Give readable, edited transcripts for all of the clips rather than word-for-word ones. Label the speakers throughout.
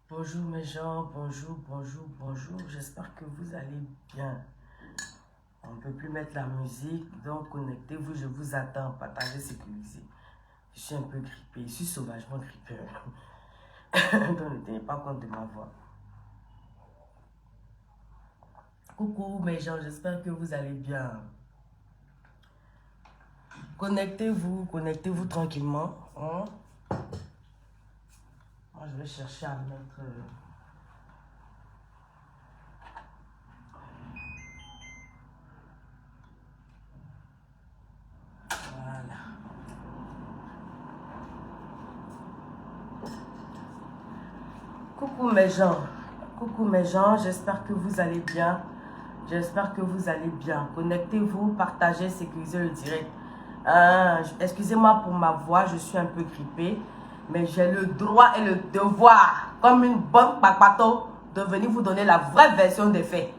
Speaker 1: Bonjour mes gens, bonjour, j'espère que vous allez bien. On ne peut plus mettre la musique, donc connectez-vous, je vous attends, partagez, sécurisez. Je suis un peu grippé, je suis sauvagement grippé. Donc ne tenez pas compte de ma voix. Coucou mes gens, j'espère que vous allez bien. Connectez-vous tranquillement. Hein? Moi je vais chercher à mettre... Voilà. Coucou mes gens, j'espère que vous allez bien. Connectez-vous, partagez, sécurisez le direct. Excusez-moi pour ma voix, je suis un peu grippée, mais j'ai le droit et le devoir, comme une bonne papato, de venir vous donner la vraie version des faits.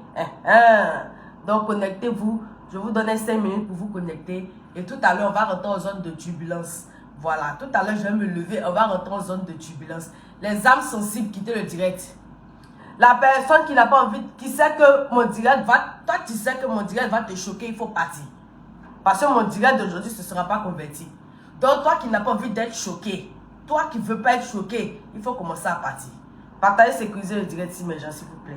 Speaker 1: Donc connectez-vous, je vous donne 5 minutes pour vous connecter et tout à l'heure on va rentrer en zone de turbulence. Voilà, tout à l'heure je vais me lever, on va rentrer en zone de turbulence. Les âmes sensibles, quittez le direct. La personne qui n'a pas envie, qui sait que mon direct va, toi tu sais que mon direct va te choquer, il faut partir. Parce que mon direct d'aujourd'hui ne sera pas converti. Donc toi qui n'as pas envie d'être choqué, toi qui ne veux pas être choqué, il faut commencer à partir. Partagez, sécurisez le direct ici mes gens, s'il vous plaît.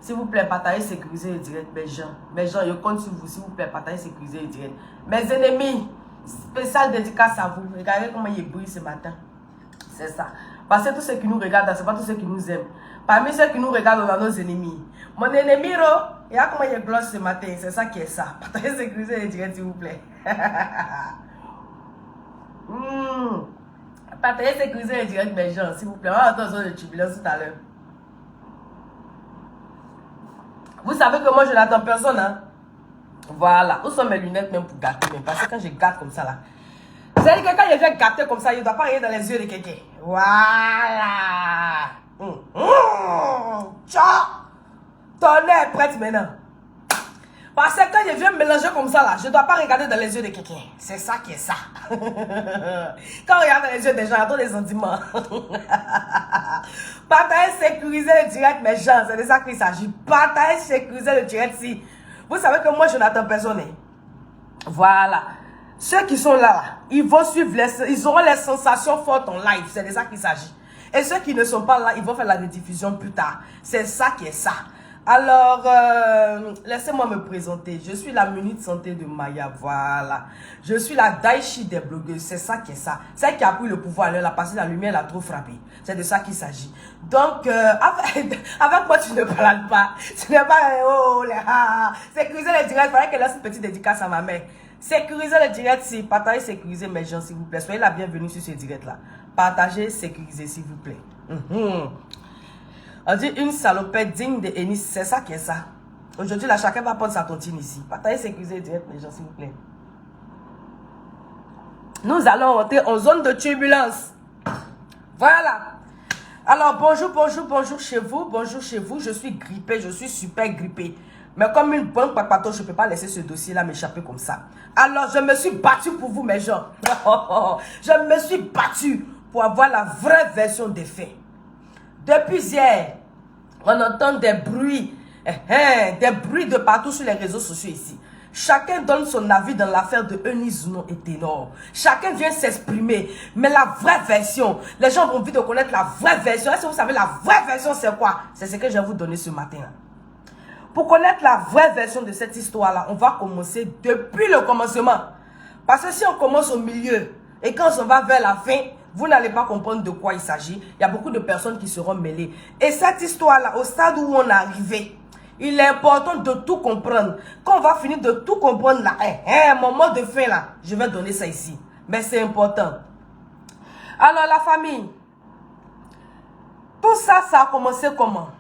Speaker 1: S'il vous plaît, partagez, sécurisez le direct mes gens. Mes gens, je compte sur vous, s'il vous plaît, partagez, sécurisez le direct. Mes ennemis, spécial dédicace à vous. Regardez comment il brille ce matin. C'est ça. Parce que tous ceux qui nous regardent, ce n'est pas tous ceux qui nous aiment. Parmi ceux qui nous regardent, on a nos ennemis. Mon ennemi, il y a comment il glosse ce matin. C'est ça qui est ça. Partagez, sécurisez le direct, s'il vous plaît. Partagez, sécurisez le direct, mes gens, s'il vous plaît. On va entendre zone de turbulence tout à l'heure. Vous savez que moi, je n'attends personne, hein. Voilà. Où sont mes lunettes même pour gâter, même? Parce que quand je gâte comme ça, là. Vous savez que quand je viens gâter comme ça, il ne doit pas regarder dans les yeux de quelqu'un. Voilà. Ciao. Ton nez est prête maintenant. Parce que quand je viens mélanger comme ça, là, je ne dois pas regarder dans les yeux de quelqu'un. C'est ça qui est ça. Quand on regarde dans les yeux des gens, il y a des sentiments. Partagez, sécuriser le direct, mes gens. C'est de ça qu'il s'agit. Partagez, sécuriser le direct. Si. Vous savez que moi, je n'attends personne. Voilà. Ceux qui sont là, ils vont suivre, ils auront les sensations fortes en live. C'est de ça qu'il s'agit. Et ceux qui ne sont pas là, ils vont faire la rediffusion plus tard. C'est ça qui est ça. Alors, laissez-moi me présenter. Je suis la Minute Santé de Maya, voilà. Je suis la Daichi des blogueuses, c'est ça qui est ça. Celle qui a pris le pouvoir, elle a passé la lumière, elle a trop frappé. C'est de ça qu'il s'agit. Donc, avec moi, tu ne parles pas. Tu n'es pas, oh, les sécuriser le direct, il fallait qu'elle laisse une petite dédicace à ma mère. Sécuriser le direct, si partagez, sécuriser mes gens, s'il vous plaît. Soyez la bienvenue sur ce direct-là. Partagez, sécuriser, s'il vous plaît. On dit une salopette digne de Ennis, c'est ça qui est ça. Aujourd'hui, là, chacun va prendre sa tontine ici. Partagez, sécuriser direct, les gens, s'il vous plaît. Nous allons rentrer en zone de turbulence. Voilà. Alors, bonjour chez vous. Bonjour chez vous. Je suis grippée, je suis super grippée. Mais comme une bonne papato, je ne peux pas laisser ce dossier-là m'échapper comme ça. Alors, je me suis battue pour vous, mes gens. Je me suis battue pour avoir la vraie version des faits. Depuis hier, on entend des bruits de partout sur les réseaux sociaux ici. Chacun donne son avis dans l'affaire de Eunice Zounon et Ténor. Chacun vient s'exprimer. Mais la vraie version, les gens ont envie de connaître la vraie version. Est-ce que vous savez la vraie version c'est quoi? C'est ce que je vais vous donner ce matin. Pour connaître la vraie version de cette histoire-là, on va commencer depuis le commencement. Parce que si on commence au milieu et quand on va vers la fin, vous n'allez pas comprendre de quoi il s'agit. Il y a beaucoup de personnes qui seront mêlées. Et cette histoire-là, au stade où on est arrivé, il est important de tout comprendre. Quand on va finir de tout comprendre là, moment de fin là, je vais donner ça ici. Mais c'est important. Alors la famille, tout ça, ça a commencé comment?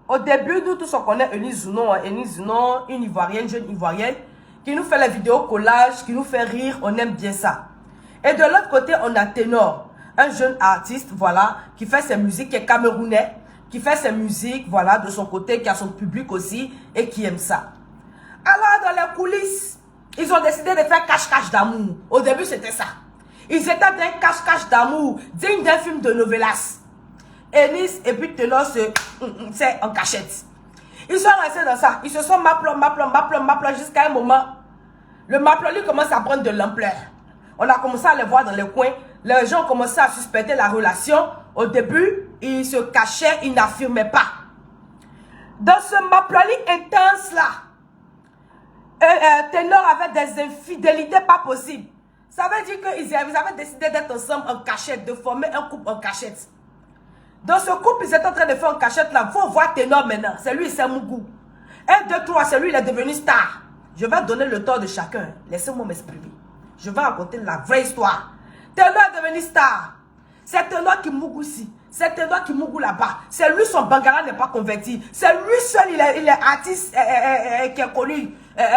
Speaker 1: Au début, nous tous on connaît Eunice Zounon, une Ivoirienne, jeune Ivoirienne, qui nous fait les vidéos collages, qui nous fait rire, on aime bien ça. Et de l'autre côté, on a Ténor, un jeune artiste, voilà, qui fait ses musiques, qui est camerounais, qui fait ses musiques, voilà, de son côté, qui a son public aussi, et qui aime ça. Alors, dans les coulisses, ils ont décidé de faire cache-cache d'amour. Au début, c'était ça. Ils étaient d'un cache-cache d'amour, digne d'un film de novelas. Eunice et puis Ténor, c'est en cachette. Ils sont restés dans ça. Ils se sont m'appelant jusqu'à un moment. Le m'appelant, lui, commence à prendre de l'ampleur. On a commencé à les voir dans les coins. Les gens ont commencé à suspecter la relation. Au début, ils se cachaient, ils n'affirmaient pas. Dans ce m'appelant intense-là, Ténor avait des infidélités pas possibles. Ça veut dire qu'ils avaient décidé d'être ensemble en cachette, de former un couple en cachette. Dans ce couple, ils étaient en train de faire en cachette là. Il faut voir Ténor maintenant. C'est lui, c'est Mougou. 1, 2, 3, c'est lui, il est devenu star. Je vais donner le tort de chacun. Laissez-moi m'exprimer. Je vais raconter la vraie histoire. Ténor est devenu star. C'est Ténor qui Mougou ici. C'est Ténor qui Mougou là-bas. C'est lui, son Bangala n'est pas converti. C'est lui seul, il est artiste qui est connu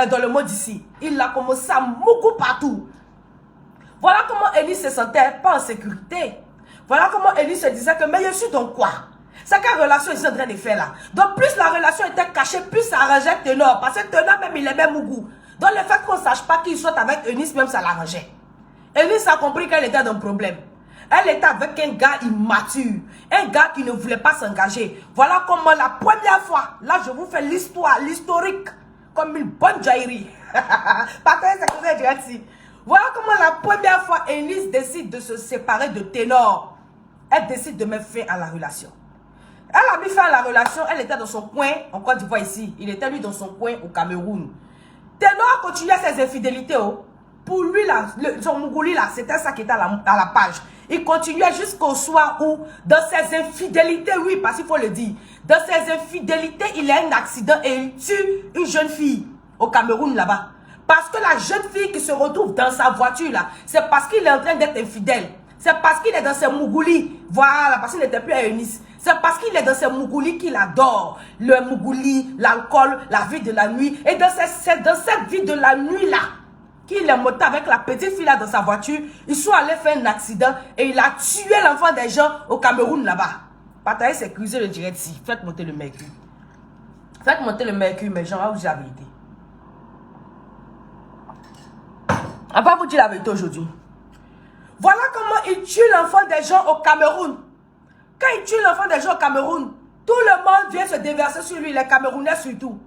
Speaker 1: dans le monde ici. Il a commencé à Mougou partout. Voilà comment Eunice se sentait pas en sécurité. Voilà comment Eunice se disait que mais je suis dans quoi? C'est quelle relation ils sont en train de faire là? Donc plus la relation était cachée, plus ça arrangeait Ténor. Parce que Ténor même il aimait Mougou. Donc le fait qu'on ne sache pas qu'il soit avec Eunice même ça l'arrangeait. Eunice a compris qu'elle était dans le problème. Elle était avec un gars immature. Un gars qui ne voulait pas s'engager. Voilà comment la première fois, là je vous fais l'histoire, l'historique. Comme une bonne jaillerie. Partagez cette chose direct. Voilà comment la première fois Eunice décide de se séparer de Ténor. Elle décide de mettre fin à la relation. Elle a mis fin à la relation, elle était dans son coin, en Côte d'Ivoire ici. Il était lui dans son coin au Cameroun. Ténor continuait ses infidélités. Oh. Pour lui, là, son Mougouli, là, c'était ça qui était à la page. Il continuait jusqu'au soir où, dans ses infidélités, oui, parce qu'il faut le dire, dans ses infidélités, il a un accident et il tue une jeune fille au Cameroun là-bas. Parce que la jeune fille qui se retrouve dans sa voiture là, c'est parce qu'il est en train d'être infidèle. C'est parce qu'il est dans ses Mougouli. Voilà, parce qu'il n'était plus à Eunice. C'est parce qu'il est dans ses Mougouli qu'il adore. Le Mougouli, l'alcool, la vie de la nuit. Et dans cette vie de la nuit là, qu'il est monté avec la petite fille là dans sa voiture, ils sont allés faire un accident et il a tué l'enfant des gens au Cameroun là-bas. Partagez, c'est cruiser le direct ici. Faites monter le mercure. Faites monter le mercure, mes gens, vous avez été. On va vous dire la vérité aujourd'hui. Voilà comment il tue l'enfant des gens au Cameroun. Quand il tue l'enfant des gens au Cameroun, tout le monde vient se déverser sur lui, les Camerounais surtout.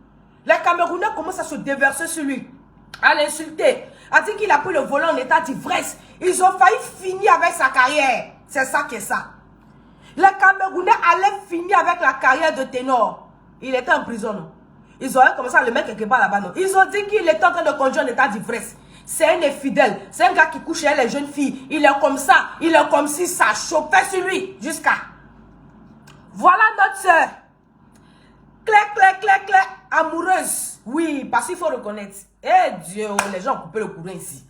Speaker 1: Les Camerounais commencent à se déverser sur lui, à l'insulter, à dire qu'il a pris le volant en état d'ivresse. Ils ont failli finir avec sa carrière. C'est ça qui est ça. Les Camerounais allaient finir avec la carrière de Ténor. Il était en prison, non? Ils auraient commencé à le mettre quelque part là-bas, non? Ils ont dit qu'il était en train de conduire en état d'ivresse. C'est un infidèle. C'est un gars qui couche avec les jeunes filles. Il est comme ça. Il est comme si ça chauffait sur lui. Jusqu'à. Voilà notre soeur. Clac. Amoureuse. Oui, parce qu'il faut reconnaître. Eh Dieu, les gens ont coupé le courant ici.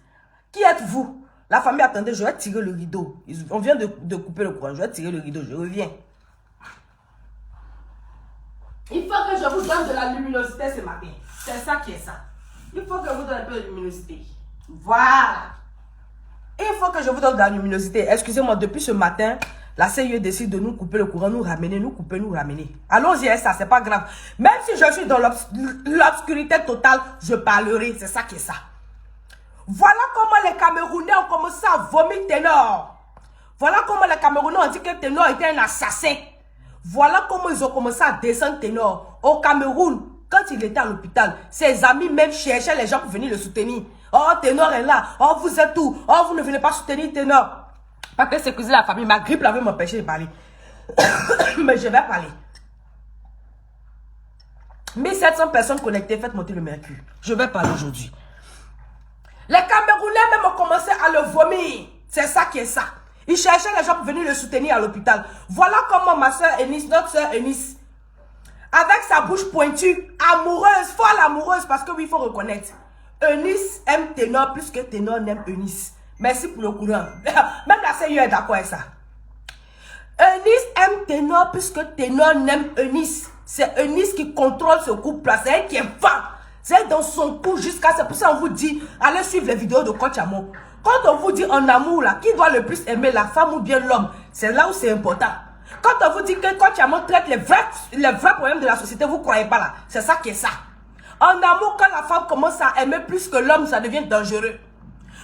Speaker 1: Qui êtes-vous? La famille, attendez, je vais tirer le rideau. On vient de couper le courant. Je vais tirer le rideau. Je reviens. Il faut que je vous donne de la luminosité ce matin. C'est ça qui est ça. Il faut que je vous donne un peu de luminosité. Voilà. Il faut que je vous donne de la luminosité. Excusez-moi, depuis ce matin, la CIE décide de nous couper le courant, nous ramener, nous couper, nous ramener. Allons-y, ça, c'est pas grave. Même si je suis dans l'obscurité totale, je parlerai. C'est ça qui est ça. Voilà comment les Camerounais ont commencé à vomir Ténor. Voilà comment les Camerounais ont dit que Ténor était un assassin. Voilà comment ils ont commencé à descendre Ténor. Au Cameroun, quand il était à l'hôpital, ses amis même cherchaient les gens pour venir le soutenir. Oh, Ténor est là. Oh, vous êtes où? Oh, vous ne venez pas soutenir Ténor. Parce que c'est que la famille. Ma grippe l'avait m'empêché de parler. Mais je vais parler. 1700 personnes connectées. Faites monter le mercure. Je vais parler aujourd'hui. Les Camerounais même ont commencé à le vomir. C'est ça qui est ça. Ils cherchaient les gens pour venir le soutenir à l'hôpital. Voilà comment ma soeur Eunice, notre soeur Eunice, avec sa bouche pointue, amoureuse, folle amoureuse, parce que oui, il faut reconnaître. Eunice aime Ténor plus que Ténor n'aime Eunice. Merci pour le courant. Même la CIE est d'accord avec ça. Eunice aime Ténor plus que Ténor n'aime Eunice. C'est Eunice qui contrôle ce couple-là. C'est elle qui est femme. C'est elle dans son cou jusqu'à... C'est pour ça qu'on vous dit, allez suivre les vidéos de Coach Amo. Quand on vous dit en amour, là, qui doit le plus aimer, la femme ou bien l'homme, c'est là où c'est important. Quand on vous dit que Coach Amo traite les vrais problèmes de la société, vous ne croyez pas là. C'est ça qui est ça. En amour, quand la femme commence à aimer plus que l'homme, ça devient dangereux.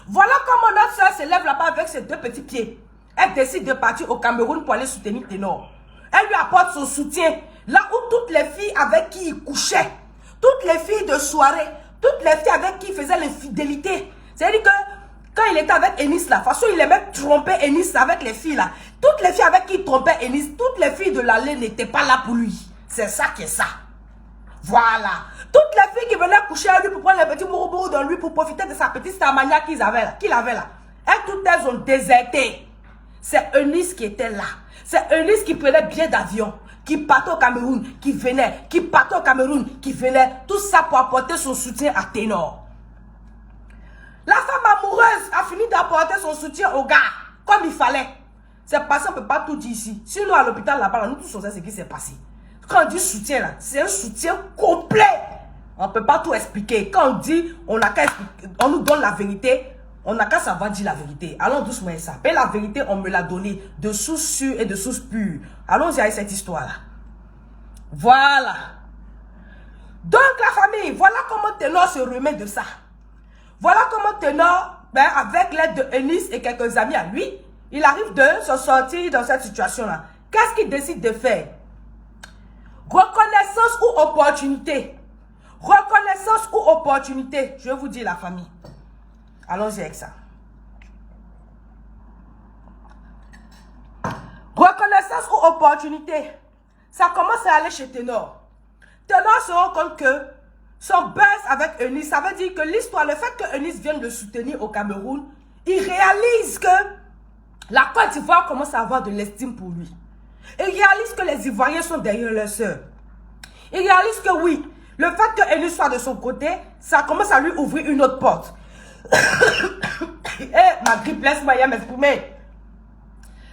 Speaker 1: Voilà comment notre soeur se lève là-bas avec ses deux petits pieds. Elle décide de partir au Cameroun pour aller soutenir Ténor. Elle lui apporte son soutien. Là où toutes les filles avec qui il couchait, toutes les filles de soirée, toutes les filles avec qui il faisait l'infidélité. C'est-à-dire que quand il était avec Ennis, là, de toute façon, il aimait tromper Ennis avec les filles, là. Toutes les filles avec qui il trompait Ennis, toutes les filles de l'allée n'étaient pas là pour lui. C'est ça qui est ça. Voilà. Toutes les filles qui venaient coucher à lui pour prendre les petits bourreaux dans lui, pour profiter de sa petite starmania qu'il avait là. Elles, toutes elles ont déserté. C'est Eunice qui était là. C'est Eunice qui prenait billet d'avion, qui partait au Cameroun, qui venait, qui partait au Cameroun, qui venait. Tout ça pour apporter son soutien à Ténor. La femme amoureuse a fini d'apporter son soutien au gars, comme il fallait. C'est parce qu'on ne peut pas tout dire ici. Sinon, à l'hôpital, là-bas, nous tous on sait ce qui s'est passé. Quand on dit soutien, là, c'est un soutien complet. On ne peut pas tout expliquer. Quand on dit, on nous donne la vérité, on n'a qu'à savoir dire la vérité. Allons doucement ça. Et la vérité, on me l'a donnée de source sûre et de source pure. Allons-y avec cette histoire-là. Voilà. Donc, la famille, voilà comment Ténor se remet de ça. Voilà comment Ténor, avec l'aide de Eunice et quelques amis à lui, il arrive de se sortir dans cette situation-là. Qu'est-ce qu'il décide de faire? Reconnaissance ou opportunité? Reconnaissance ou opportunité? Je vais vous dire la famille. Allons-y avec ça. Reconnaissance ou opportunité? Ça commence à aller chez Ténor. Ténor se rend compte que son buzz avec Eunice, ça veut dire que l'histoire, le fait que Eunice vienne le soutenir au Cameroun, il réalise que la Côte d'Ivoire commence à avoir de l'estime pour lui. Il réalise que les Ivoiriens sont derrière leur sœur. Il réalise que oui, le fait que Eunice soit de son côté, ça commence à lui ouvrir une autre porte. Ma grippe, laisse-moi m'exprimer.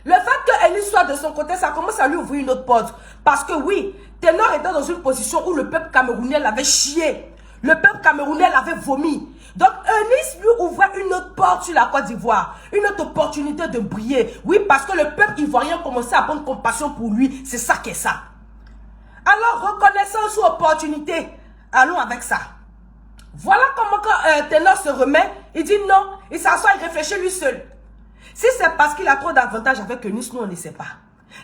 Speaker 1: Le fait que Eunice soit de son côté, ça commence à lui ouvrir une autre porte. Parce que oui, Ténor était dans une position où le peuple camerounais l'avait chié. Le peuple camerounais l'avait vomi. Donc Eunice lui ouvrait une autre porte sur la Côte d'Ivoire. Une autre opportunité de briller. Oui, parce que le peuple ivoirien commençait à prendre compassion pour lui. C'est ça qui est ça. Alors, reconnaissance ou opportunité, allons avec ça. Voilà comment quand Ténor se remet, il dit non, il s'assoit, il réfléchit lui seul. Si c'est parce qu'il a trop d'avantages avec Eunice, nous on ne sait pas.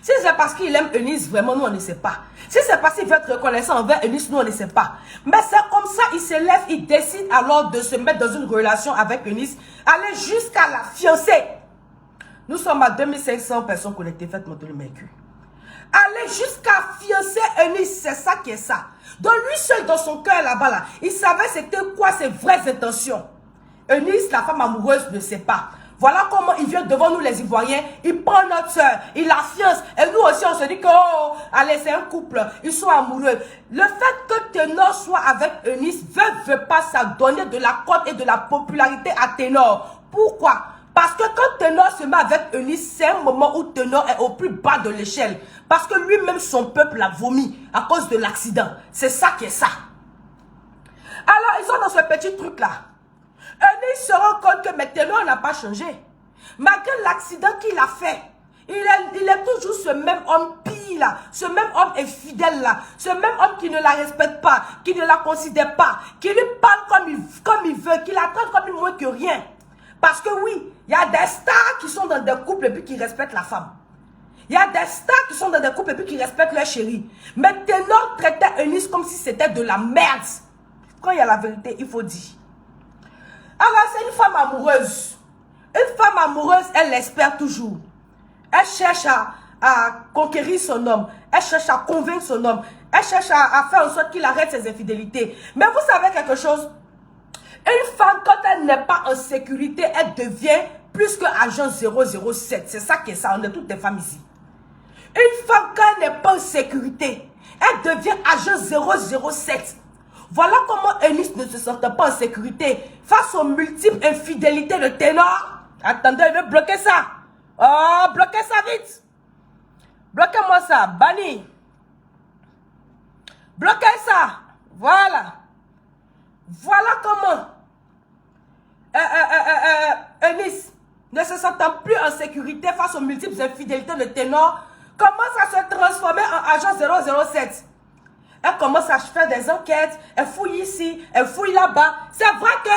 Speaker 1: Si c'est parce qu'il aime Eunice, vraiment, nous on ne sait pas. Si c'est parce qu'il veut être reconnaissant envers Eunice, nous on ne sait pas. Mais c'est comme ça, il se lève, il décide alors de se mettre dans une relation avec Eunice, aller jusqu'à la fiancée. Nous sommes à 2500 personnes connectées, faites monter le mercure. Aller jusqu'à fiancer Eunice, c'est ça qui est ça. Donc lui seul dans son cœur là-bas, là, il savait c'était quoi ses vraies intentions. Eunice, la femme amoureuse, ne sait pas. Voilà comment il vient devant nous les Ivoiriens, il prend notre soeur, il la fiance. Et nous aussi on se dit que, oh, allez, c'est un couple, ils sont amoureux. Le fait que Ténor soit avec Eunice veut pas ça donner de la cote et de la popularité à Ténor. Pourquoi? Parce que quand Ténor se met avec Eunice, c'est un moment où Ténor est au plus bas de l'échelle. Parce que lui-même, son peuple l'a vomi à cause de l'accident. C'est ça qui est ça. Alors, ils sont dans ce petit truc-là. Eunice se rend compte que Ténor n'a pas changé. Malgré l'accident qu'il a fait, il est toujours ce même homme pire là, ce même homme infidèle là, ce même homme qui ne la respecte pas, qui ne la considère pas, qui lui parle comme il veut, qui la traite comme moins que rien. Parce que oui, il y a des stars qui sont dans des couples et puis qui respectent la femme. Il y a des stars qui sont dans des couples et puis qui respectent leur chérie. Mais Ténor traitait Eunice comme si c'était de la merde. Quand il y a la vérité, il faut dire. Alors, c'est une femme amoureuse. Une femme amoureuse, elle espère toujours. Elle cherche à conquérir son homme. Elle cherche à convaincre son homme. Elle cherche à faire en sorte qu'il arrête ses infidélités. Mais vous savez quelque chose? Une femme, quand elle n'est pas en sécurité, elle devient plus que agent 007. C'est ça qui est ça. On est toutes des femmes ici. Une femme, quand elle n'est pas en sécurité, elle devient agent 007. Voilà comment Eunice ne se sentait pas en sécurité face aux multiples infidélités de Ténor. Attendez, il veut bloquer ça. Oh, bloquez ça vite. Bloquez-moi ça. Banni. Bloquez ça. Voilà. Voilà comment Eunice, ne se sentant plus en sécurité face aux multiples infidélités de Ténor, commence à se transformer en agent 007. Elle commence à faire des enquêtes, elle fouille ici, elle fouille là-bas. C'est vrai que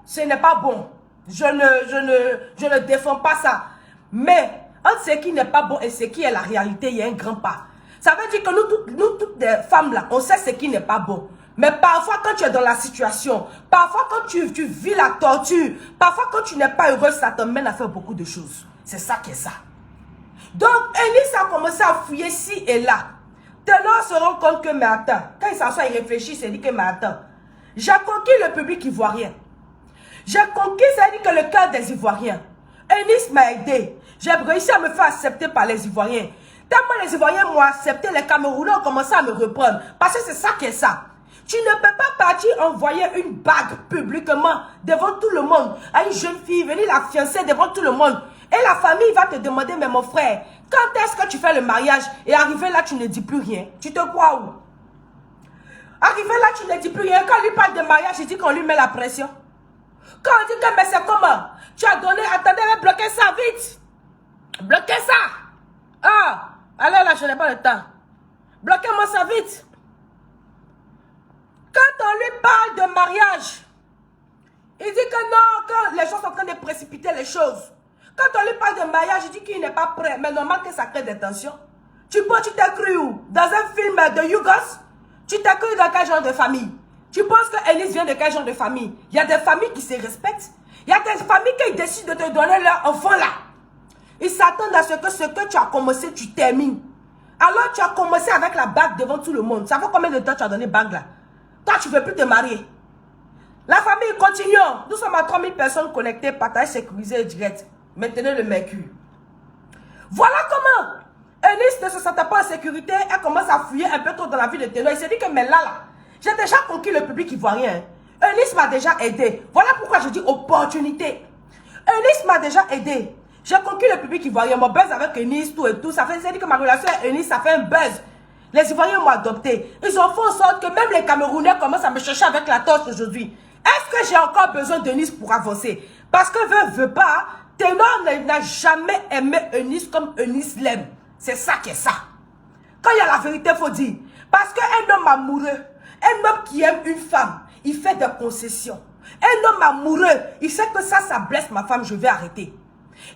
Speaker 1: ce n'est pas bon. Je ne défends pas ça. Mais entre ce qui n'est pas bon et ce qui est la réalité, il y a un grand pas. Ça veut dire que nous toutes les femmes là, on sait ce qui n'est pas bon. Mais parfois quand tu es dans la situation, parfois quand tu vis la torture, parfois quand tu n'es pas heureuse, ça t'emmène à faire beaucoup de choses. C'est ça qui est ça. Donc, Eunice a commencé à fouiller ci et là. Ténor se rend compte que, mais attends, quand il s'assoit, il réfléchit, il se dit que, mais attends, j'ai conquis le public ivoirien. J'ai conquis, ça veut dire que le cœur des Ivoiriens. Eunice m'a aidé. J'ai réussi à me faire accepter par les Ivoiriens. Tellement les Ivoiriens m'ont accepté, les Camerounais ont commencé à me reprendre. Parce que c'est ça qui est ça. Tu ne peux pas partir envoyer une bague publiquement devant tout le monde à une jeune fille, venir la fiancer devant tout le monde. Et la famille va te demander, mais mon frère, quand est-ce que tu fais le mariage? Et arrivé là, tu ne dis plus rien. Tu te crois où? Arrivé là, tu ne dis plus rien. Quand on lui parle de mariage, il dit qu'on lui met la pression. Quand on dit que, mais c'est comment? Tu as donné, attendez, bloquez ça vite. Bloquez ça. Ah, allez là, je n'ai pas le temps. Bloquez-moi ça vite. Quand on lui parle de mariage, il dit que non, que les gens sont en train de précipiter les choses. Quand on lui parle de mariage, il dit qu'il n'est pas prêt. Mais normal que ça crée des tensions. Tu t'es cru où? Dans un film de Yougos? Tu t'es cru dans quel genre de famille? Tu penses que Eunice vient de quel genre de famille? Il y a des familles qui se respectent. Il y a des familles qui décident de te donner leur enfant là. Ils s'attendent à ce que tu as commencé, tu termines. Alors tu as commencé avec la bague devant tout le monde. Ça fait combien de temps tu as donné bague là? Toi, tu ne veux plus te marier. La famille continue. Nous sommes à 3000 personnes connectées, partage sécurisé et direct. Maintenez le mercure. Voilà comment Eunice ne se sentait pas en sécurité. Elle commence à fouiller un peu trop dans la vie de Ténor. Il s'est dit que, mais là, j'ai déjà conquis le public ivoirien. Eunice m'a déjà aidé. Voilà pourquoi je dis opportunité. Eunice m'a déjà aidé. J'ai conquis le public ivoirien. Mon buzz avec Eunice, tout et tout. Ça dit que ma relation avec Eunice, ça fait un buzz. Les Ivoiriens m'ont adopté. Ils ont fait en sorte que même les Camerounais commencent à me chercher avec la torche aujourd'hui. Est-ce que j'ai encore besoin d'Eunice pour avancer? Parce que veut pas, Ténor n'a jamais aimé Eunice comme Eunice l'aime. C'est ça qui est ça. Quand il y a la vérité, il faut dire. Parce qu'un homme amoureux, un homme qui aime une femme, il fait des concessions. Un homme amoureux, il sait que ça blesse ma femme, je vais arrêter.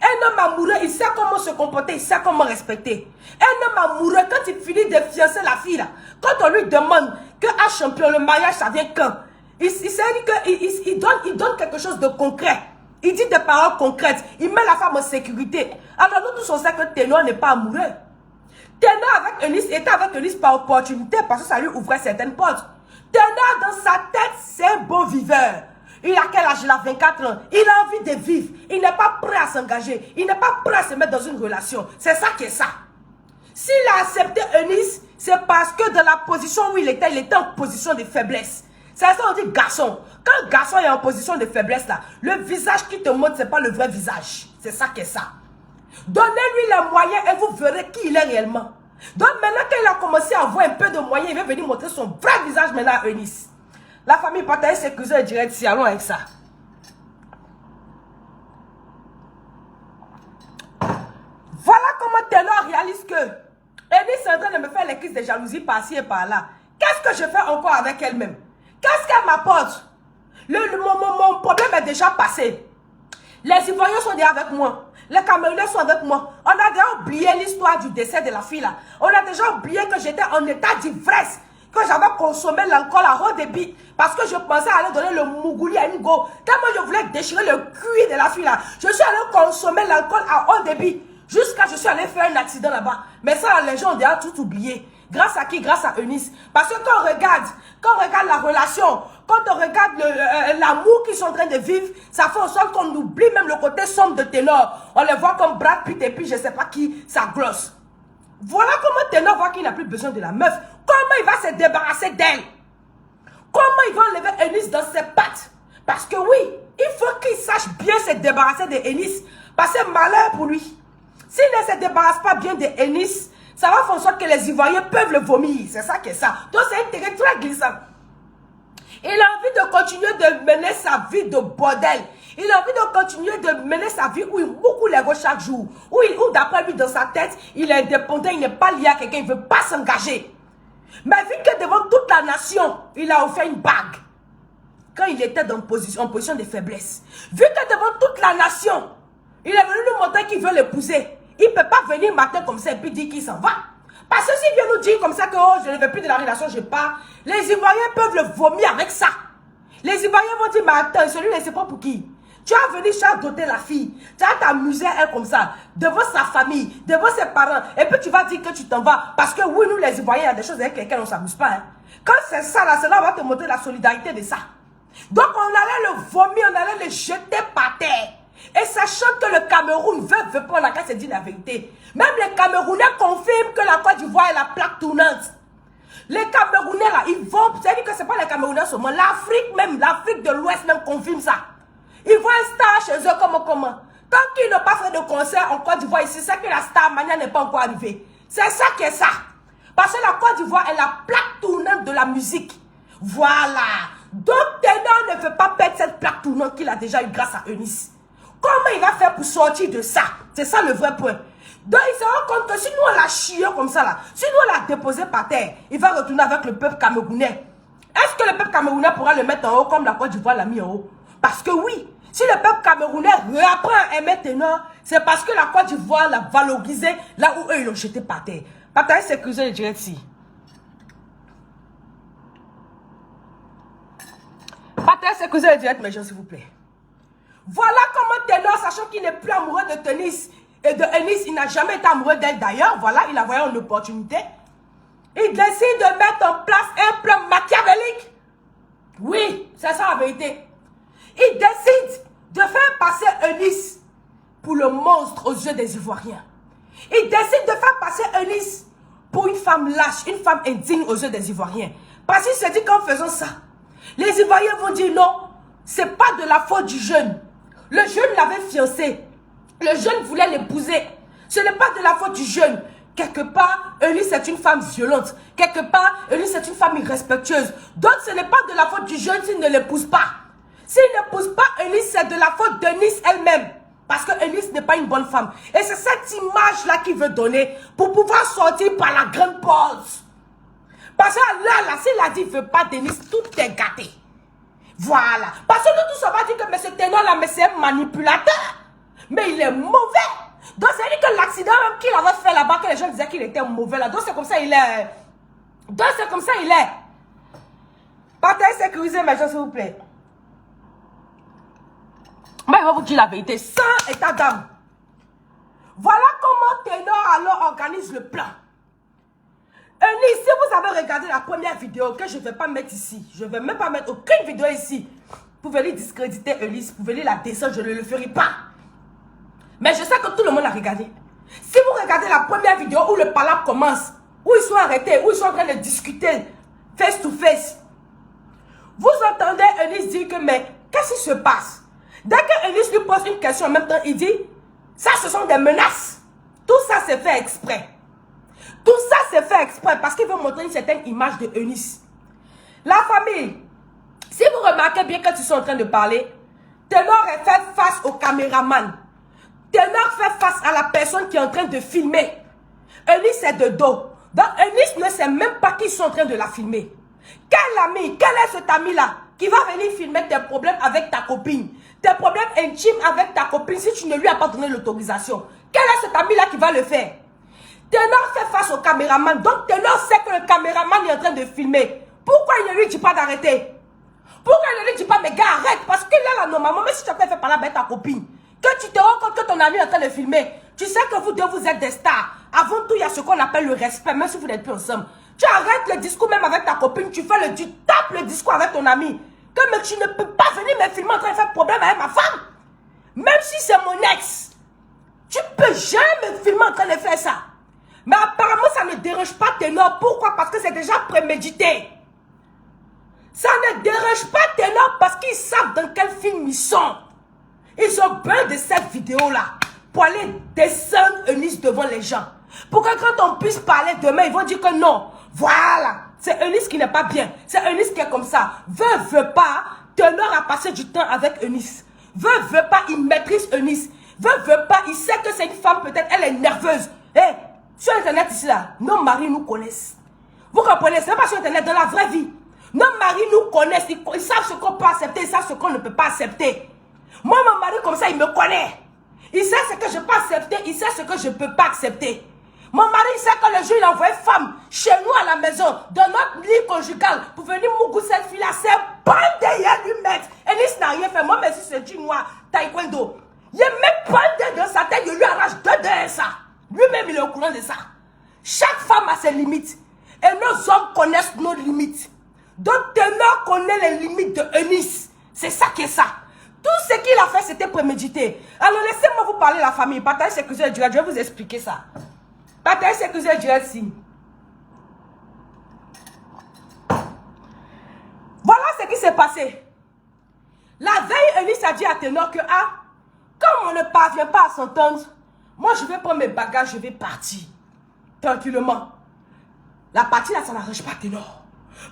Speaker 1: Un homme amoureux, il sait comment se comporter, il sait comment respecter. Un homme amoureux, quand il finit de fiancer la fille, là, quand on lui demande que à champion, le mariage, ça vient quand? Il donne quelque chose de concret. Il dit des paroles concrètes. Il met la femme en sécurité. Alors nous tous on sait que Ténor n'est pas amoureux. Ténor avec Eunice était avec Eunice par opportunité parce que ça lui ouvrait certaines portes. Ténor dans sa tête, c'est un bon viveur. Il a quel âge? Il a 24 ans. Il a envie de vivre. Il n'est pas prêt à s'engager. Il n'est pas prêt à se mettre dans une relation. C'est ça qui est ça. S'il a accepté Eunice, c'est parce que dans la position où il était en position de faiblesse. C'est ça qu'on dit garçon. Quand un garçon est en position de faiblesse, là, le visage qui te montre, ce n'est pas le vrai visage. C'est ça qui est ça. Donnez-lui les moyens et vous verrez qui il est réellement. Donc maintenant qu'il a commencé à avoir un peu de moyens, il va venir montrer son vrai visage maintenant à Eunice. La famille partage ses cousins direct, si allons avec ça. Voilà comment Ténor réalise que Eunice est en train de me faire les crises de jalousie par-ci et par-là. Qu'est-ce que je fais encore avec elle-même? Qu'est-ce qu'elle m'apporte? Mon problème est déjà passé. Les Ivoiriens sont déjà avec moi. Les Camerounais sont avec moi. On a déjà oublié l'histoire du décès de la fille là. On a déjà oublié que j'étais en état d'ivresse. Que j'avais consommé l'alcool à haut débit. Parce que je pensais aller donner le mougouli à une go. Tellement je voulais déchirer le cuir de la fille là. Je suis allé consommer l'alcool à haut débit. Jusqu'à je suis allé faire un accident là-bas. Mais ça, les gens ont déjà tout oublié. Grâce à qui? Grâce à Eunice. Parce que quand on regarde la relation, quand on regarde l'amour qu'ils sont en train de vivre, ça fait en sorte qu'on oublie même le côté sombre de Ténor. On les voit comme Brad Pitt et puis je ne sais pas qui, ça glosse. Voilà comment Ténor voit qu'il n'a plus besoin de la meuf. Comment il va se débarrasser d'elle? Comment il va enlever Eunice dans ses pattes? Parce que oui, il faut qu'il sache bien se débarrasser de Eunice. Parce que malheur pour lui. S'il ne se débarrasse pas bien de Eunice, ça va faire en sorte que les Ivoiriens peuvent le vomir. C'est ça qui est ça. Donc c'est un terrain très glissant. Il a envie de continuer de mener sa vie de bordel. Il a envie de continuer de mener sa vie où il beaucoup l'ego chaque jour. Où d'après lui, dans sa tête, il est indépendant, il n'est pas lié à quelqu'un, il ne veut pas s'engager. Mais vu que devant toute la nation, il a offert une bague. Quand il était en position de faiblesse. Vu que devant toute la nation, il est venu nous montrer qu'il veut l'épouser. Il ne peut pas venir matin comme ça et puis dire qu'il s'en va. Parce que s'il vient nous dire comme ça que oh, je ne veux plus de la relation, je pars, les Ivoiriens peuvent le vomir avec ça. Les Ivoiriens vont dire, mais attends, celui-là, c'est pas pour qui? Tu as venu doter la fille, tu as t'amuser elle comme ça, devant sa famille, devant ses parents, et puis tu vas dire que tu t'en vas. Parce que oui, nous les Ivoiriens, il y a des choses avec lesquelles on ne s'amuse pas. Hein. Quand c'est ça, là, cela va te montrer la solidarité de ça. Donc on allait le vomir, on allait le jeter par terre. Et sachant que le Cameroun veut pas, la casse, c'est dit la vérité. Même les Camerounais confirment que la Côte d'Ivoire est la plaque tournante. Les Camerounais là, ils vont, c'est-à-dire que ce n'est pas les Camerounais seulement, l'Afrique même, l'Afrique de l'Ouest même confirme ça. Ils voient un star chez eux comment. Tant qu'ils n'ont pas fait de concert en Côte d'Ivoire ici, c'est que la star mania n'est pas encore arrivée. C'est ça qui est ça. Parce que la Côte d'Ivoire est la plaque tournante de la musique. Voilà. Donc Ténor ne veut pas perdre cette plaque tournante qu'il a déjà eu grâce à Eunice. Comment il va faire pour sortir de ça? C'est ça le vrai point. Donc il se rend compte que si nous on l'a chié comme ça là, si nous on l'a déposé par terre, il va retourner avec le peuple camerounais. Est-ce que le peuple camerounais pourra le mettre en haut comme la Côte d'Ivoire l'a mis en haut? Parce que oui, si le peuple camerounais réapprend à aimer Ténor, c'est parce que la Côte d'Ivoire l'a valorisé là où eux ils l'ont jeté par terre. Partager sécurisé le direct ici. Partager sécurisé le direct mes gens s'il vous plaît. Voilà comment Ténor, sachant qu'il n'est plus amoureux de Tennis et de Eunice, il n'a jamais été amoureux d'elle d'ailleurs, voilà, il a voyé une opportunité. Il décide de mettre en place un plan machiavélique. Oui, c'est ça la vérité. Il décide de faire passer Eunice pour le monstre aux yeux des Ivoiriens. Il décide de faire passer Eunice pour une femme lâche, une femme indigne aux yeux des Ivoiriens. Parce qu'il se dit qu'en faisant ça, les Ivoiriens vont dire non, c'est pas de la faute du jeune. Le jeune l'avait fiancé. Le jeune voulait l'épouser. Ce n'est pas de la faute du jeune. Quelque part, Eunice est une femme violente. Quelque part, Eunice est une femme irrespectueuse. Donc, ce n'est pas de la faute du jeune s'il ne l'épouse pas. S'il n'épouse pas Eunice, c'est de la faute d'Eunice elle-même. Parce que Eunice n'est pas une bonne femme. Et c'est cette image-là qu'il veut donner pour pouvoir sortir par la grande porte. Parce que là, s'il a dit qu'il ne veut pas d'Eunice, tout est gâté. Voilà. Parce que nous tous, on va dire que M. Ténor-là, mais c'est un manipulateur. Mais il est mauvais. Donc, c'est-à-dire que l'accident même qu'il avait fait là-bas, que les gens disaient qu'il était mauvais là. Donc, c'est comme ça il est. Donc, c'est comme ça il est. Partagez sécurisé, mes gens, s'il vous plaît. Moi, il va vous dire la vérité. Sans état d'âme. Voilà comment Ténor alors organise le plan. Eunice, si vous avez regardé la première vidéo que je ne vais pas mettre ici, je ne vais même pas mettre aucune vidéo ici, vous pouvez discréditer Eunice, vous pouvez la descendre, je ne le ferai pas. Mais je sais que tout le monde a regardé. Si vous regardez la première vidéo où le palabre commence, où ils sont arrêtés, où ils sont en train de discuter face to face, vous entendez Eunice dire que mais qu'est-ce qui se passe? Dès que Eunice lui pose une question en même temps, il dit ça ce sont des menaces. Tout ça c'est fait exprès. Tout ça c'est fait exprès parce qu'il veut montrer une certaine image de Eunice. La famille, si vous remarquez bien quand ils sont en train de parler, Ténor est fait face au caméraman. Ténor fait face à la personne qui est en train de filmer. Eunice est de dos. Donc Eunice ne sait même pas qu'ils sont en train de la filmer. Quel ami, quel est cet ami-là qui va venir filmer tes problèmes avec ta copine, tes problèmes intimes avec ta copine si tu ne lui as pas donné l'autorisation? Quel est cet ami-là qui va le faire? Ténor fait face au caméraman. Donc Ténor sait que le caméraman est en train de filmer. Pourquoi il ne lui dit pas d'arrêter? Pourquoi il ne lui dit pas, mais gars, arrête? Parce que là, normalement, même si tu as fait parler avec ta copine, que tu te rends compte que ton ami est en train de filmer, tu sais que vous deux, vous êtes des stars. Avant tout, il y a ce qu'on appelle le respect, même si vous n'êtes plus ensemble. Tu arrêtes le discours même avec ta copine, tu tapes le discours avec ton ami. Que mais tu ne peux pas venir me filmer en train de faire problème avec ma femme. Même si c'est mon ex, tu ne peux jamais me filmer en train de faire ça. Mais apparemment, ça ne dérange pas Ténor. Pourquoi? Parce que c'est déjà prémédité. Ça ne dérange pas Ténor parce qu'ils savent dans quel film ils sont. Ils ont besoin de cette vidéo-là pour aller descendre Eunice devant les gens. Pour que quand on puisse parler demain, ils vont dire que non. Voilà, c'est Eunice qui n'est pas bien. C'est Eunice qui est comme ça. Veut pas, Ténor a passé du temps avec Eunice. Veut pas, il maîtrise Eunice. Veut pas, il sait que c'est une femme, peut-être elle est nerveuse. Hey, sur Internet ici là, nos maris nous connaissent. Vous comprenez? C'est pas sur Internet, dans la vraie vie. Nos maris nous connaissent, ils savent ce qu'on peut accepter, ils savent ce qu'on ne peut pas accepter. Moi, mon mari comme ça, il me connaît. Il sait ce que je peux accepter, il sait ce que je ne peux pas accepter. Mon mari sait que le jour il a envoyé femme chez nous à la maison, dans notre lit conjugal, pour venir mougou cette fille-là, c'est bon derrière lui mettre. Enis n'a rien fait. Moi, merci, c'est du noir, taekwondo. Il met pas dans sa tête, il lui arrache deux de ça. Lui-même, il est au courant de ça. Chaque femme a ses limites. Et nos hommes connaissent nos limites. Donc, Ténor connaît les limites de Eunice. C'est ça qui est ça. Tout ce qu'il a fait, c'était prémédité. Alors, laissez-moi vous parler de la famille. Partagez ce que je vais vous expliquer ça. Partagez ce que je dirais ici. Voilà ce qui s'est passé. La veille, Eunice a dit à Ténor que, comme on ne parvient pas à s'entendre, moi, je vais prendre mes bagages, je vais partir. Tranquillement. La partie là, ça n'arrange pas Ténor.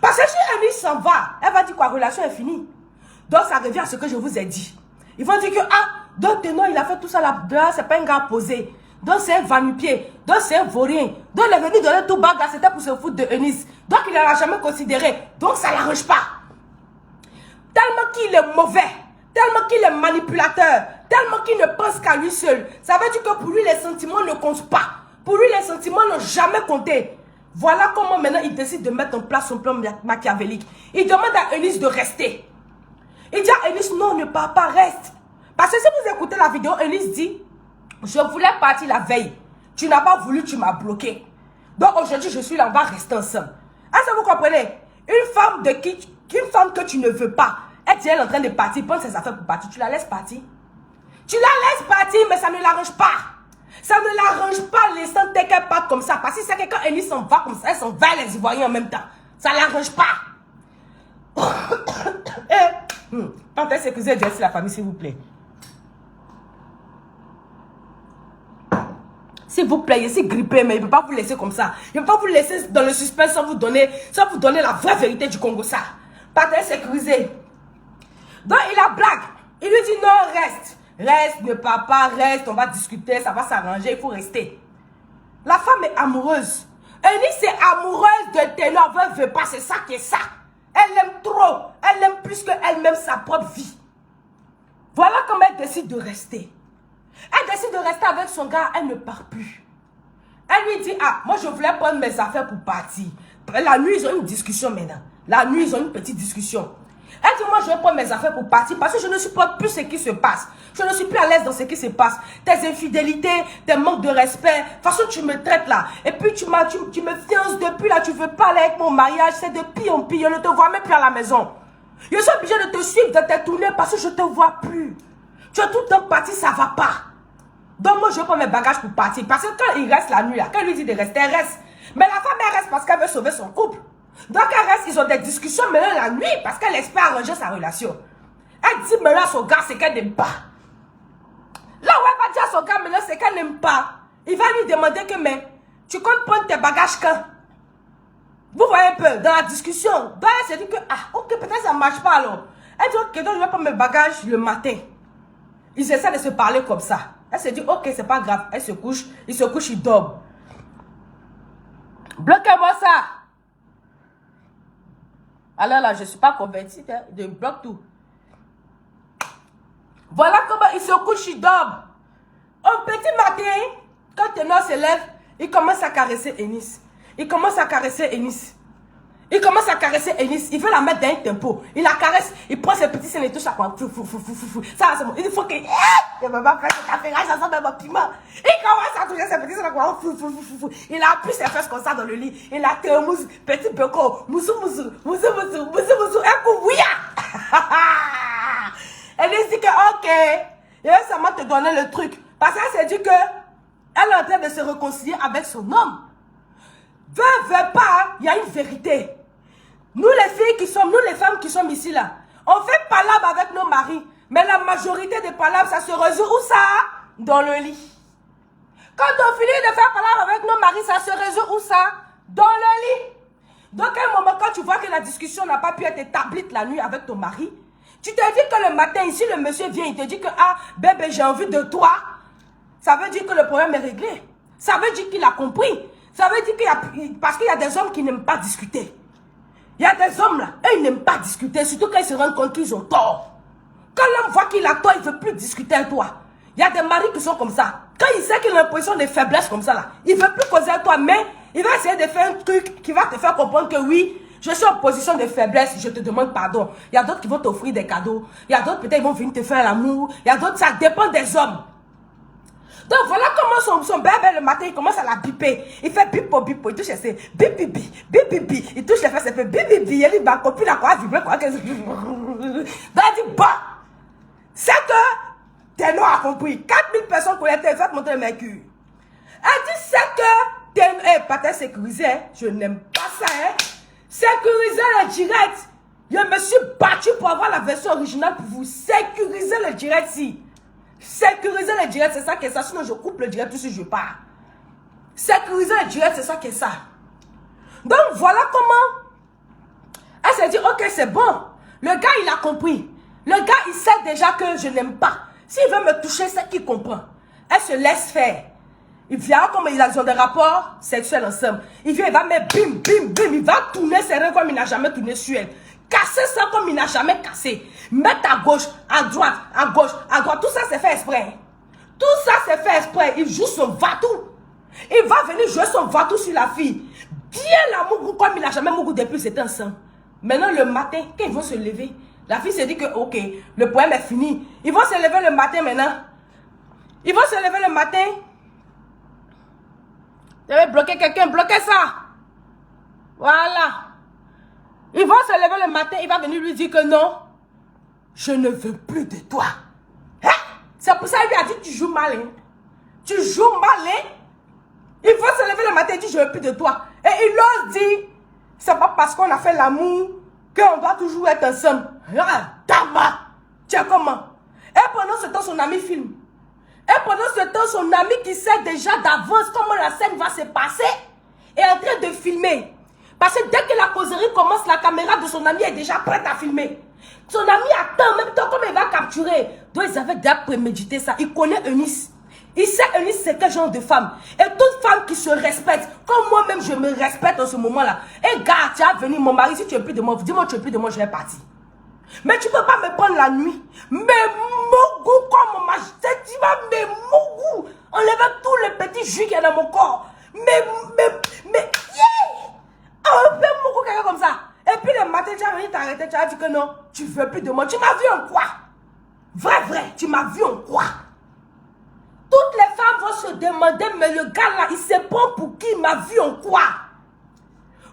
Speaker 1: Parce que si Eunice s'en va, elle va dire quoi, relation est finie. Donc ça revient à ce que je vous ai dit. Ils vont dire que, donc Ténor, il a fait tout ça là-dedans, c'est pas un gars posé. Donc c'est un va-nu-pied. Donc c'est un vaurien. Donc il est venu donner tout bague là, c'était pour se foutre de Eunice. Donc il ne l'a jamais considéré. Donc ça ne l'arrange pas. Tellement qu'il est mauvais, tellement qu'il est manipulateur, tellement qu'il ne pense qu'à lui seul. Ça veut dire que pour lui, les sentiments ne comptent pas. Pour lui, les sentiments n'ont jamais compté. Voilà comment maintenant il décide de mettre en place son plan machiavélique. Il demande à Eunice de rester. Il dit à Eunice, non, ne pars pas, reste. Parce que si vous écoutez la vidéo, Eunice dit, je voulais partir la veille. Tu n'as pas voulu, tu m'as bloqué. Donc aujourd'hui, je suis là, on va rester ensemble. Est-ce que vous comprenez? Une femme que tu ne veux pas, elle est en train de partir, prendre ses affaires pour partir, tu la laisses partir. Tu la laisses partir, mais ça ne l'arrange pas. Ça ne l'arrange pas l'instant qu'elle part comme ça. Parce que c'est que quand Eunice s'en va comme ça, elle s'en va les Ivoiriens en même temps. Ça ne l'arrange pas. Partagez ce que vous avez dit la famille, s'il vous plaît. S'il vous plaît, ici grippé, mais il ne peut pas vous laisser comme ça. Il ne peut pas vous laisser dans le suspense sans vous donner la vraie vérité du Congo. Ça. Partagez sécurisé. Donc il a blague. Il lui dit non, reste. Reste, ne pars pas, reste, on va discuter, ça va s'arranger, il faut rester. La femme est amoureuse. Eunice est amoureuse de Ténor, veut pas, c'est ça qui est ça. Elle l'aime trop, elle l'aime plus qu'elle-même sa propre vie. Voilà comment elle décide de rester. Elle décide de rester avec son gars, elle ne part plus. Elle lui dit, moi je voulais prendre mes affaires pour partir. La nuit, ils ont une discussion maintenant. La nuit, ils ont une petite discussion. Elle dit, moi je vais prendre mes affaires pour partir parce que je ne supporte plus ce qui se passe. Je ne suis plus à l'aise dans ce qui se passe. Tes infidélités, tes manques de respect, de toute façon tu me traites là. Et puis tu me fiances depuis là, tu veux pas aller avec mon mariage, c'est de pire en pire, je ne te vois même plus à la maison. Je suis obligée de te suivre dans tes tournées parce que je ne te vois plus. Tu es tout le temps parti, ça ne va pas. Donc moi je vais prendre mes bagages pour partir. Parce que quand il reste la nuit là, quand il lui dit de rester, elle reste. Mais la femme elle reste parce qu'elle veut sauver son couple. Donc elle reste, ils ont des discussions maintenant la nuit parce qu'elle espère arranger sa relation. Elle dit maintenant à son gars c'est qu'elle n'aime pas. Là où elle va dire à son gars maintenant c'est qu'elle n'aime pas. Il va lui demander que mais tu comptes prendre tes bagages quand? Vous voyez un peu dans la discussion. Donc elle s'est dit que ok peut-être ça ne marche pas alors. Elle dit ok donc je vais prendre mes bagages le matin. Ils essaient de se parler comme ça. Elle se dit ok c'est pas grave. Elle se couche, il dort. Bloquez-moi ça. Alors là, je ne suis pas convertie, je bloque tout. Voilà comment il se couche, il dort. Au petit matin, quand Ténor se lève, il commence à caresser Eunice. Il commence à caresser Eunice. Il commence à caresser Eunice. Il veut la mettre dans un tempo. Il la caresse, il prend ses petits seins et touche à quoi. Ça, c'est bon. Il faut que... Je ne peux pas faire cet affaire, ça sent même un piment. Il commence à toucher ses petits seins à quoi. Il appuie ses fesses comme ça dans le lit. Il a mousse, petit beco. Moussou. Un coup, ouïa. Elle dit que, ok. Et elle, ça m'a te donné le truc. Parce qu'elle s'est dit que elle est en train de se réconcilier avec son homme. Veux pas, il y a une vérité. Nous les filles qui sommes, nous les femmes qui sommes ici là, on fait palabre avec nos maris. Mais la majorité des palabres, ça se résout où ça? Dans le lit. Quand on finit de faire palabre avec nos maris, ça se résout où ça? Dans le lit. Donc à un moment, quand tu vois que la discussion n'a pas pu être établie la nuit avec ton mari, tu te dis que le matin, ici le monsieur vient, il te dit que bébé, j'ai envie de toi. Ça veut dire que le problème est réglé. Ça veut dire qu'il a compris. Ça veut dire qu'il y a... Parce qu'il y a des hommes qui n'aiment pas discuter. Il y a des hommes là, eux ils n'aiment pas discuter, surtout quand ils se rendent compte qu'ils ont tort. Quand l'homme voit qu'il a tort, il ne veut plus discuter avec toi. Il y a des maris qui sont comme ça. Quand il sait qu'il a une position de faiblesse comme ça, là, il ne veut plus causer à toi, mais il va essayer de faire un truc qui va te faire comprendre que oui, je suis en position de faiblesse, je te demande pardon. Il y a d'autres qui vont t'offrir des cadeaux. Il y a d'autres, peut-être, ils vont venir te faire l'amour. Il y a d'autres, ça dépend des hommes. Donc voilà comment son bébé le matin, il commence à la biper. Il fait bipo, bipo, il touche ses bip, bip, bip, bip, bip, bip. Il touche les fesses, il fait bip, bip, bip. Il dit, bah, copine, à quoi vibrer, quoi. Donc il dit, bah, c'est que tes noms a compris. 4000 personnes connectées, faites monter le mercure. Elle dit, c'est que tes noms, pas t'es sécurisé, hein. Je n'aime pas ça, hein. Sécuriser le direct. Je me suis battu pour avoir la version originale pour vous. Sécuriser le direct, si. Sécuriser le direct, c'est ça qui est ça. Sinon, je coupe le direct tout de suite, je pars. Sécuriser le direct, c'est ça qui est ça. Donc, voilà comment elle s'est dit, ok, c'est bon. Le gars, il a compris. Le gars, il sait déjà que je n'aime pas. S'il veut me toucher, c'est qu'il comprend. Elle se laisse faire. Il vient comme ils ont des rapports sexuels ensemble. Il vient, il va mettre bim, bim, bim. Il va tourner ses reins comme il n'a jamais tourné sur elle. Casser ça comme il n'a jamais cassé. Mettre à gauche, à droite, à gauche, à droite. Tout ça, c'est fait exprès. Tout ça, c'est fait exprès. Il joue son vatou. Il va venir jouer son vatou sur la fille. Bien la mougou comme il n'a jamais mougou depuis c'était ensemble. Maintenant, le matin, quand ils vont se lever, la fille se dit que, ok, le poème est fini. Ils vont se lever le matin maintenant. Ils vont se lever le matin. Je vais bloquer quelqu'un, bloquer ça. Voilà. Ils vont se lever le matin, il va venir lui dire que non, je ne veux plus de toi. Hein? C'est pour ça qu'il lui a dit, tu joues mal. Hein? Tu joues mal. Hein? Il va se lever le matin et dire, je ne veux plus de toi. Et il leur dit, c'est pas parce qu'on a fait l'amour qu'on doit toujours être ensemble. Ah, Dama, tu es comment? Et pendant ce temps, son ami filme. Et pendant ce temps, son ami qui sait déjà d'avance comment la scène va se passer est en train de filmer. Parce que dès que la causerie commence, la caméra de son ami est déjà prête à filmer. Son ami attend même temps comment il va capturer. Donc ils avaient déjà prémédité ça. Il connaît Eunice. Il sait Eunice c'est quel genre de femme. Et toute femme qui se respecte, comme moi-même je me respecte en ce moment-là. Et gars, tu as venu, mon mari, si tu es plus de moi, dis-moi tu es plus de moi, je vais partir. Mais tu ne peux pas me prendre la nuit. Mais Mougou, comme ma tête, tu vas me Mougou. Enlève tout le petit jus qu'il y a dans mon corps. Mais, yeah! On fait Mougou quelqu'un comme ça. Et puis le matin, tu as venu t'arrêter, tu as dit que non, tu ne veux plus de moi. Tu m'as vu en quoi? Vrai, tu m'as vu en quoi? Toutes les femmes vont se demander, mais le gars là, il se prend pour qui? Il m'a vu en quoi?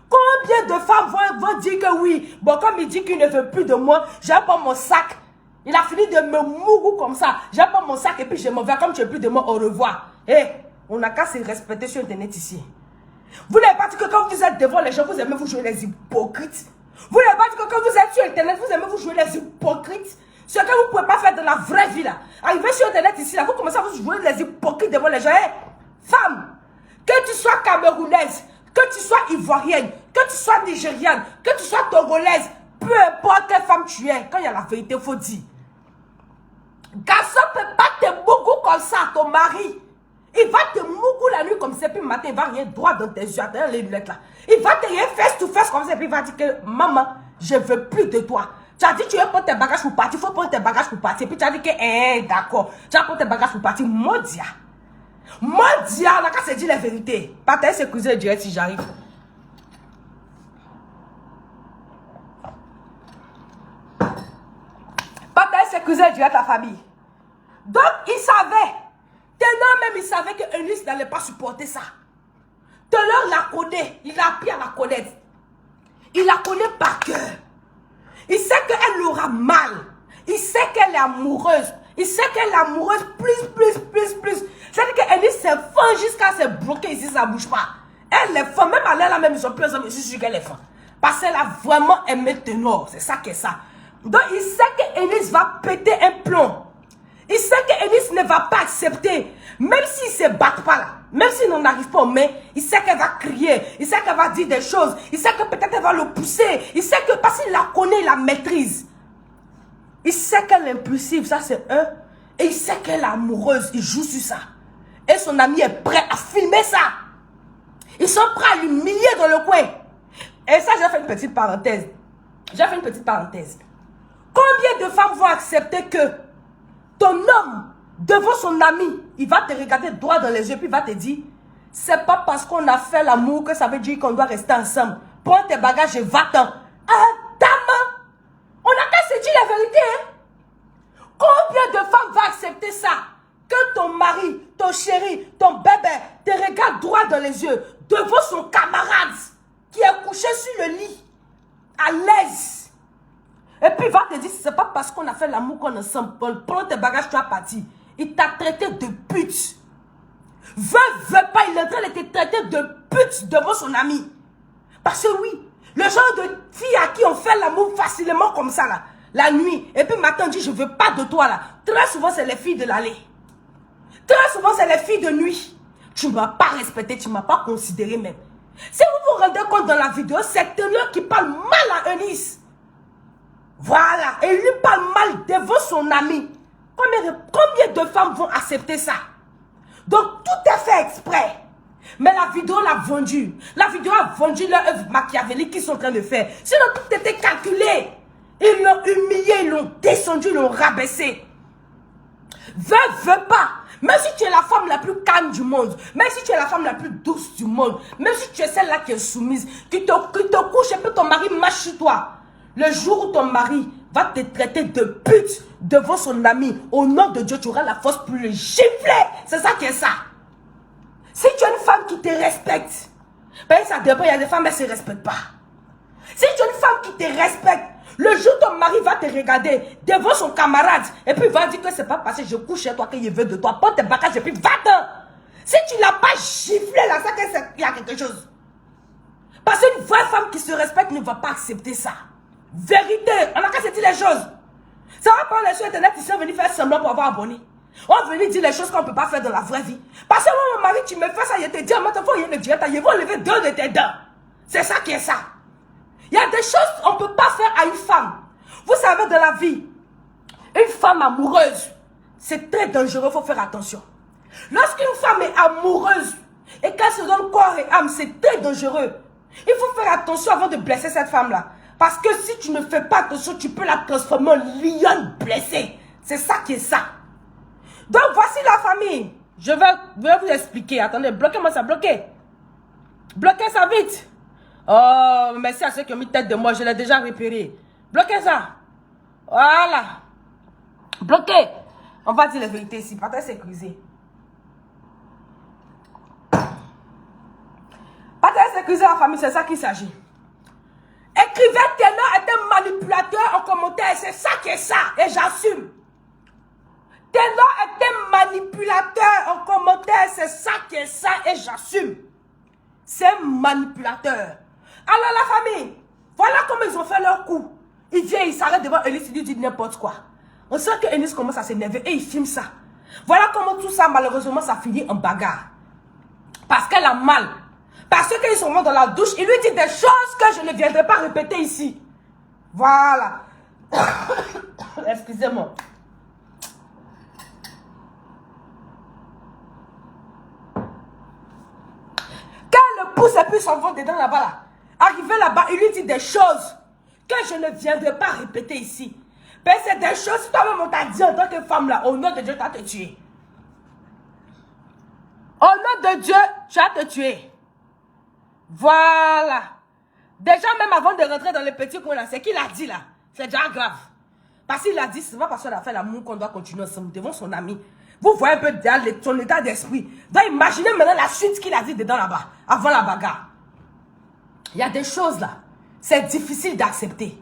Speaker 1: Combien de femmes vont dire que oui, bon, comme il dit qu'il ne veut plus de moi, j'ai pas mon sac. Il a fini de me mougou comme ça. J'ai pas mon sac et puis je m'en vais. Comme tu n'es plus de moi, au revoir. On n'a qu'à se respecter sur Internet ici. Vous n'avez pas dit que quand vous êtes devant les gens, vous aimez vous jouer les hypocrites. Vous n'avez pas dit que quand vous êtes sur Internet, vous aimez vous jouer les hypocrites. Ce que vous ne pouvez pas faire dans la vraie vie là. Arrivez sur Internet ici, là, vous commencez à vous jouer les hypocrites devant les gens. Femme, que tu sois camerounaise, que tu sois ivoirienne, que tu sois nigériane, que tu sois togolaise, peu importe quelle femme tu es, quand il y a la vérité, il faut dire. Garçon ne peut pas te mougou comme ça à ton mari. Il va te mougou la nuit comme ça, puis le matin, il va rien droit dans tes yeux, dans les lunettes là. Il va te rien face to face comme ça, puis il va dire que maman, je ne veux plus de toi. Tu as dit tu veux prendre tes bagages pour partir, il faut prendre tes bagages pour partir. Puis tu as dit que, d'accord, tu vas prendre tes bagages pour partir. Modia, on a qu'à se dire la vérité. Pas t'es sécurisé direct si j'arrive. Pas t'es sécurisé direct la famille. Donc, il savait. Tenant même, il savait que Eunice n'allait pas supporter ça. Tenant la connaît. Il a appris à la connaître. Il la connaît par cœur. Il sait qu'elle aura mal. Il sait qu'elle est amoureuse. Il sait qu'elle est amoureuse plus. C'est-à-dire qu'Eunice s'est fin jusqu'à se bloquer ici, ça ne bouge pas. Elle est fin. Même elle même, ils sont plus ensemble. Je suis sûre qu'elle est fin. Parce qu'elle a vraiment aimé Tenor. C'est ça qu'est ça. Donc, il sait qu'Eunice va péter un plomb. Il sait qu'Eunice ne va pas accepter. Même s'il ne se bat pas là. Même s'il n'en arrive pas, mais il sait qu'elle va crier. Il sait qu'elle va dire des choses. Il sait que peut-être elle va le pousser. Il sait que parce qu'il la connaît, il la maîtrise. Il sait qu'elle est impulsive, ça c'est un. Et il sait qu'elle est amoureuse. Il joue sur ça. Et son ami est prêt à filmer ça. Ils sont prêts à l'humilier dans le coin. Et ça, j'ai fait une petite parenthèse. Combien de femmes vont accepter que ton homme devant son ami, il va te regarder droit dans les yeux, puis il va te dire, c'est pas parce qu'on a fait l'amour que ça veut dire qu'on doit rester ensemble. Prends tes bagages et va-t'en. Ah, dame, on n'a qu'à se dire la vérité. Hein? Combien de femmes vont accepter ça? Que ton mari, ton chéri, ton bébé te regarde droit dans les yeux, devant son camarade qui est couché sur le lit, à l'aise. Et puis il va te dire, c'est pas parce qu'on a fait l'amour qu'on est ensemble. Prends tes bagages, tu vas partir. Il t'a traité de pute. Veux pas, il est en train de te traiter de pute devant son ami. Parce que oui, le genre de fille à qui on fait l'amour facilement comme ça là, la nuit, et puis matin on dit je veux pas de toi là. Très souvent c'est les filles de l'allée. Très souvent c'est les filles de nuit. Tu ne m'as pas respecté, tu ne m'as pas considéré même. Si vous vous rendez compte dans la vidéo, c'est Teneur qui parle mal à Eunice. Voilà, et il lui parle mal devant son ami. Combien de femmes vont accepter ça? Donc tout est fait exprès. Mais la vidéo l'a vendu. La vidéo a vendu leur œuvre machiavélique qu'ils sont en train de faire. Sinon tout était calculé. Ils l'ont humilié, ils l'ont descendu, ils l'ont rabaissé. Veux pas. Même si tu es la femme la plus calme du monde, même si tu es la femme la plus douce du monde, même si tu es celle-là qui est soumise, qui te couche et puis ton mari marche sur toi. Le jour où ton mari va te traiter de pute devant son ami, au nom de Dieu, tu auras la force pour le gifler. C'est ça qui est ça. Si tu es une femme qui te respecte, ben ça dépend, il y a des femmes, elles ne se respectent pas. Si tu es une femme qui te respecte, le jour où ton mari va te regarder devant son camarade, et puis il va dire que c'est pas parce que je couche chez toi qu'il veut de toi, prends tes bagages et puis va-t'en. Si tu ne l'as pas giflé là, ça qu'il y a quelque chose. Parce qu'une vraie femme qui se respecte ne va pas accepter ça. Vérité, on n'a qu'à se dire les choses. Ça va prendre les sur internet, ils sont venus faire semblant pour avoir abonné. On va venir dire les choses qu'on ne peut pas faire dans la vraie vie. Parce que moi, mon mari, tu me fais ça, il te dit, maintenant, il faut le dire, il va lever 2 de tes dents. C'est ça qui est ça. Il y a des choses qu'on ne peut pas faire à une femme. Vous savez, dans la vie, une femme amoureuse, c'est très dangereux, il faut faire attention. Lorsqu'une femme est amoureuse et qu'elle se donne corps et âme, c'est très dangereux. Il faut faire attention avant de blesser cette femme-là. Parce que si tu ne fais pas attention, tu peux la transformer en lionne blessée. C'est ça qui est ça. Donc voici la famille. Je vais vous expliquer. Attendez, bloquez-moi ça, bloquez. Bloquez ça vite. Oh, merci à ceux qui ont mis tête de moi, je l'ai déjà repéré. Bloquez ça. Voilà. Bloquez. On va dire la vérité ici, partage sécurisé. Partage sécurisé la famille, c'est ça qu'il s'agit. Écrivez Teneur est un manipulateur en commentaire, c'est ça qui est ça, et j'assume. Teneur est un manipulateur en commentaire, c'est ça qui est ça, et j'assume. C'est un manipulateur. Alors la famille, voilà comment ils ont fait leur coup. Il vient, il s'arrête devant Eunice, il lui dit n'importe quoi. On sent que Eunice commence à s'énerver et il filme ça. Voilà comment tout ça, malheureusement, ça finit en bagarre. Parce qu'elle a mal. Parce qu'ils sont dans la douche, il lui dit des choses que je ne viendrai pas répéter ici. Voilà. Excusez-moi. Quand elle le pousse et puis s'en va dedans là-bas, là. Arrivé là-bas, il lui dit des choses que je ne viendrai pas répéter ici. Mais c'est des choses que toi-même on t'a dit en tant que femme là, au nom de Dieu, tu vas te tuer. Au nom de Dieu, tu vas te tuer. Voilà. Déjà, même avant de rentrer dans le petit coin là, c'est qu'il a dit là. C'est déjà grave. Parce qu'il a dit, c'est pas parce qu'on a fait l'amour qu'on doit continuer ensemble devant son ami. Vous voyez un peu son état d'esprit. Donc imaginez maintenant la suite qu'il a dit dedans là-bas, avant la bagarre. Il y a des choses là, c'est difficile d'accepter.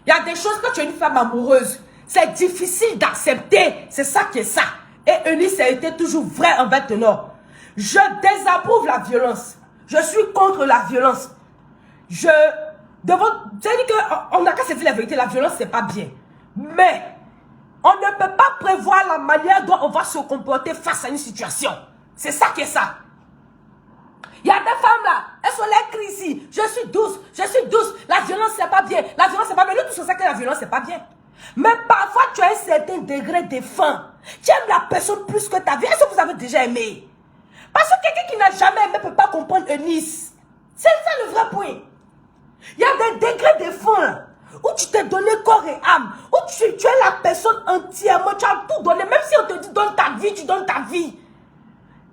Speaker 1: Il y a des choses, quand tu es une femme amoureuse, c'est difficile d'accepter. C'est ça qui est ça. Et Eunice a été toujours vrai envers Teneur. Je désapprouve la violence. Je suis contre la violence. C'est-à-dire qu'on n'a qu'à se dire la vérité, la violence, c'est pas bien. Mais, on ne peut pas prévoir la manière dont on va se comporter face à une situation. C'est ça qui est ça. Il y a des femmes là, elles sont là, crient ici. Je suis douce, la violence, c'est pas bien. La violence, c'est pas bien. Nous tous, on sait que la violence, c'est pas bien. Mais parfois, tu as un certain degré de faim. Tu aimes la personne plus que ta vie. Est-ce que vous avez déjà aimé? Parce que quelqu'un qui n'a jamais aimé ne peut pas comprendre Eunice. C'est ça le vrai point. Il y a des degrés de faim. où tu t'es donné corps et âme, où tu es la personne entièrement, tu as tout donné, même si on te dit donne ta vie, tu donnes ta vie.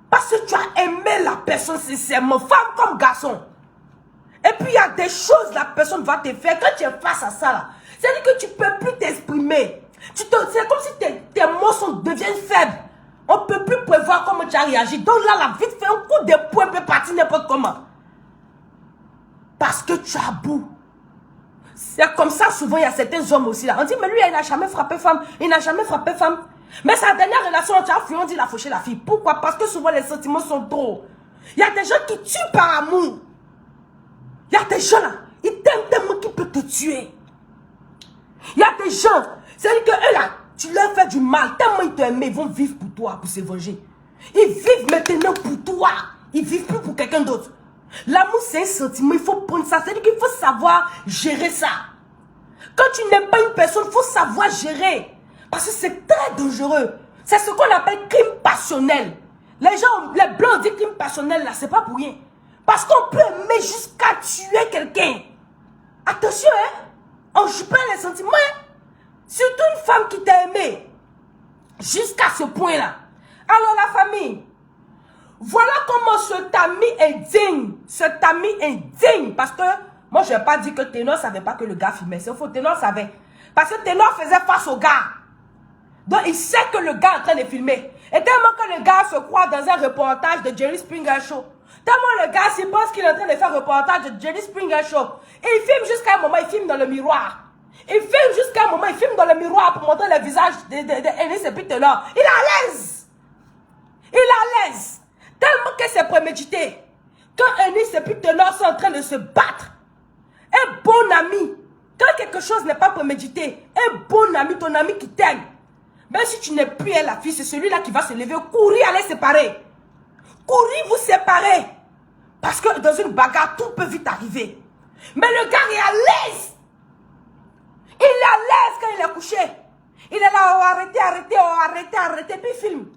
Speaker 1: Parce que tu as aimé la personne sincèrement, femme comme garçon. Et puis il y a des choses la personne va te faire, quand tu es face à ça là, c'est-à-dire que tu ne peux plus t'exprimer. C'est comme si tes mots deviennent faibles. On ne peut plus prévoir comment tu as réagi. Donc là, la vie te fait un coup de poing, peut partir n'importe comment. Parce que tu as beau. C'est comme ça, souvent, il y a certains hommes aussi là. On dit, mais lui, il n'a jamais frappé femme. Il n'a jamais frappé femme. Mais sa dernière relation, tu as fui, on dit, il a fauché la fille. Pourquoi? Parce que souvent, les sentiments sont trop. Il y a des gens qui tuent par amour. Il y a des gens là, ils t'aiment tellement qu'ils peuvent te tuer. Il y a des gens, c'est-à-dire que eux là, tu leur fais du mal, tellement ils t'aiment, ils vont vivre pour toi, pour se venger. Ils vivent maintenant pour toi. Ils vivent plus pour quelqu'un d'autre. L'amour, c'est un sentiment, il faut prendre ça. C'est-à-dire qu'il faut savoir gérer ça. Quand tu n'aimes pas une personne, il faut savoir gérer. Parce que c'est très dangereux. C'est ce qu'on appelle crime passionnel. Les gens, les blancs disent crime passionnel, là, c'est pas pour rien. Parce qu'on peut aimer jusqu'à tuer quelqu'un. Attention, hein. On joue pas les sentiments. Hein? Surtout une femme qui t'a aimé. Jusqu'à ce point-là. Alors la famille. Voilà comment cet ami est digne. Cet ami est digne. Parce que moi, je n'ai pas dit que Ténor ne savait pas que le gars filmait. C'est faux. Ténor savait. Parce que Ténor faisait face au gars. Donc, il sait que le gars est en train de filmer. Et tellement que le gars se croit dans un reportage de Jerry Springer Show. Tellement le gars s'il pense qu'il est en train de faire un reportage de Jerry Springer Show. Et il filme jusqu'à un moment, il filme dans le miroir. Il filme jusqu'à un moment, il filme dans le miroir pour montrer le visage d'Ennis et puis Ténor. Il est à l'aise. Il est à l'aise. Tellement que c'est prémédité. Quand Ennis et puis Ténor sont en train de se battre, un bon ami, quand quelque chose n'est pas prémédité, un bon ami, ton ami qui t'aime, même si tu n'es plus la fille, c'est celui-là qui va se lever, courir, aller séparer. Courir, vous séparer. Parce que dans une bagarre, tout peut vite arriver. Mais le gars est à l'aise. Il est à l'aise quand il est couché. Il est là, oh, arrêtez, arrêtez, oh, arrêtez, arrêtez, puis il filme.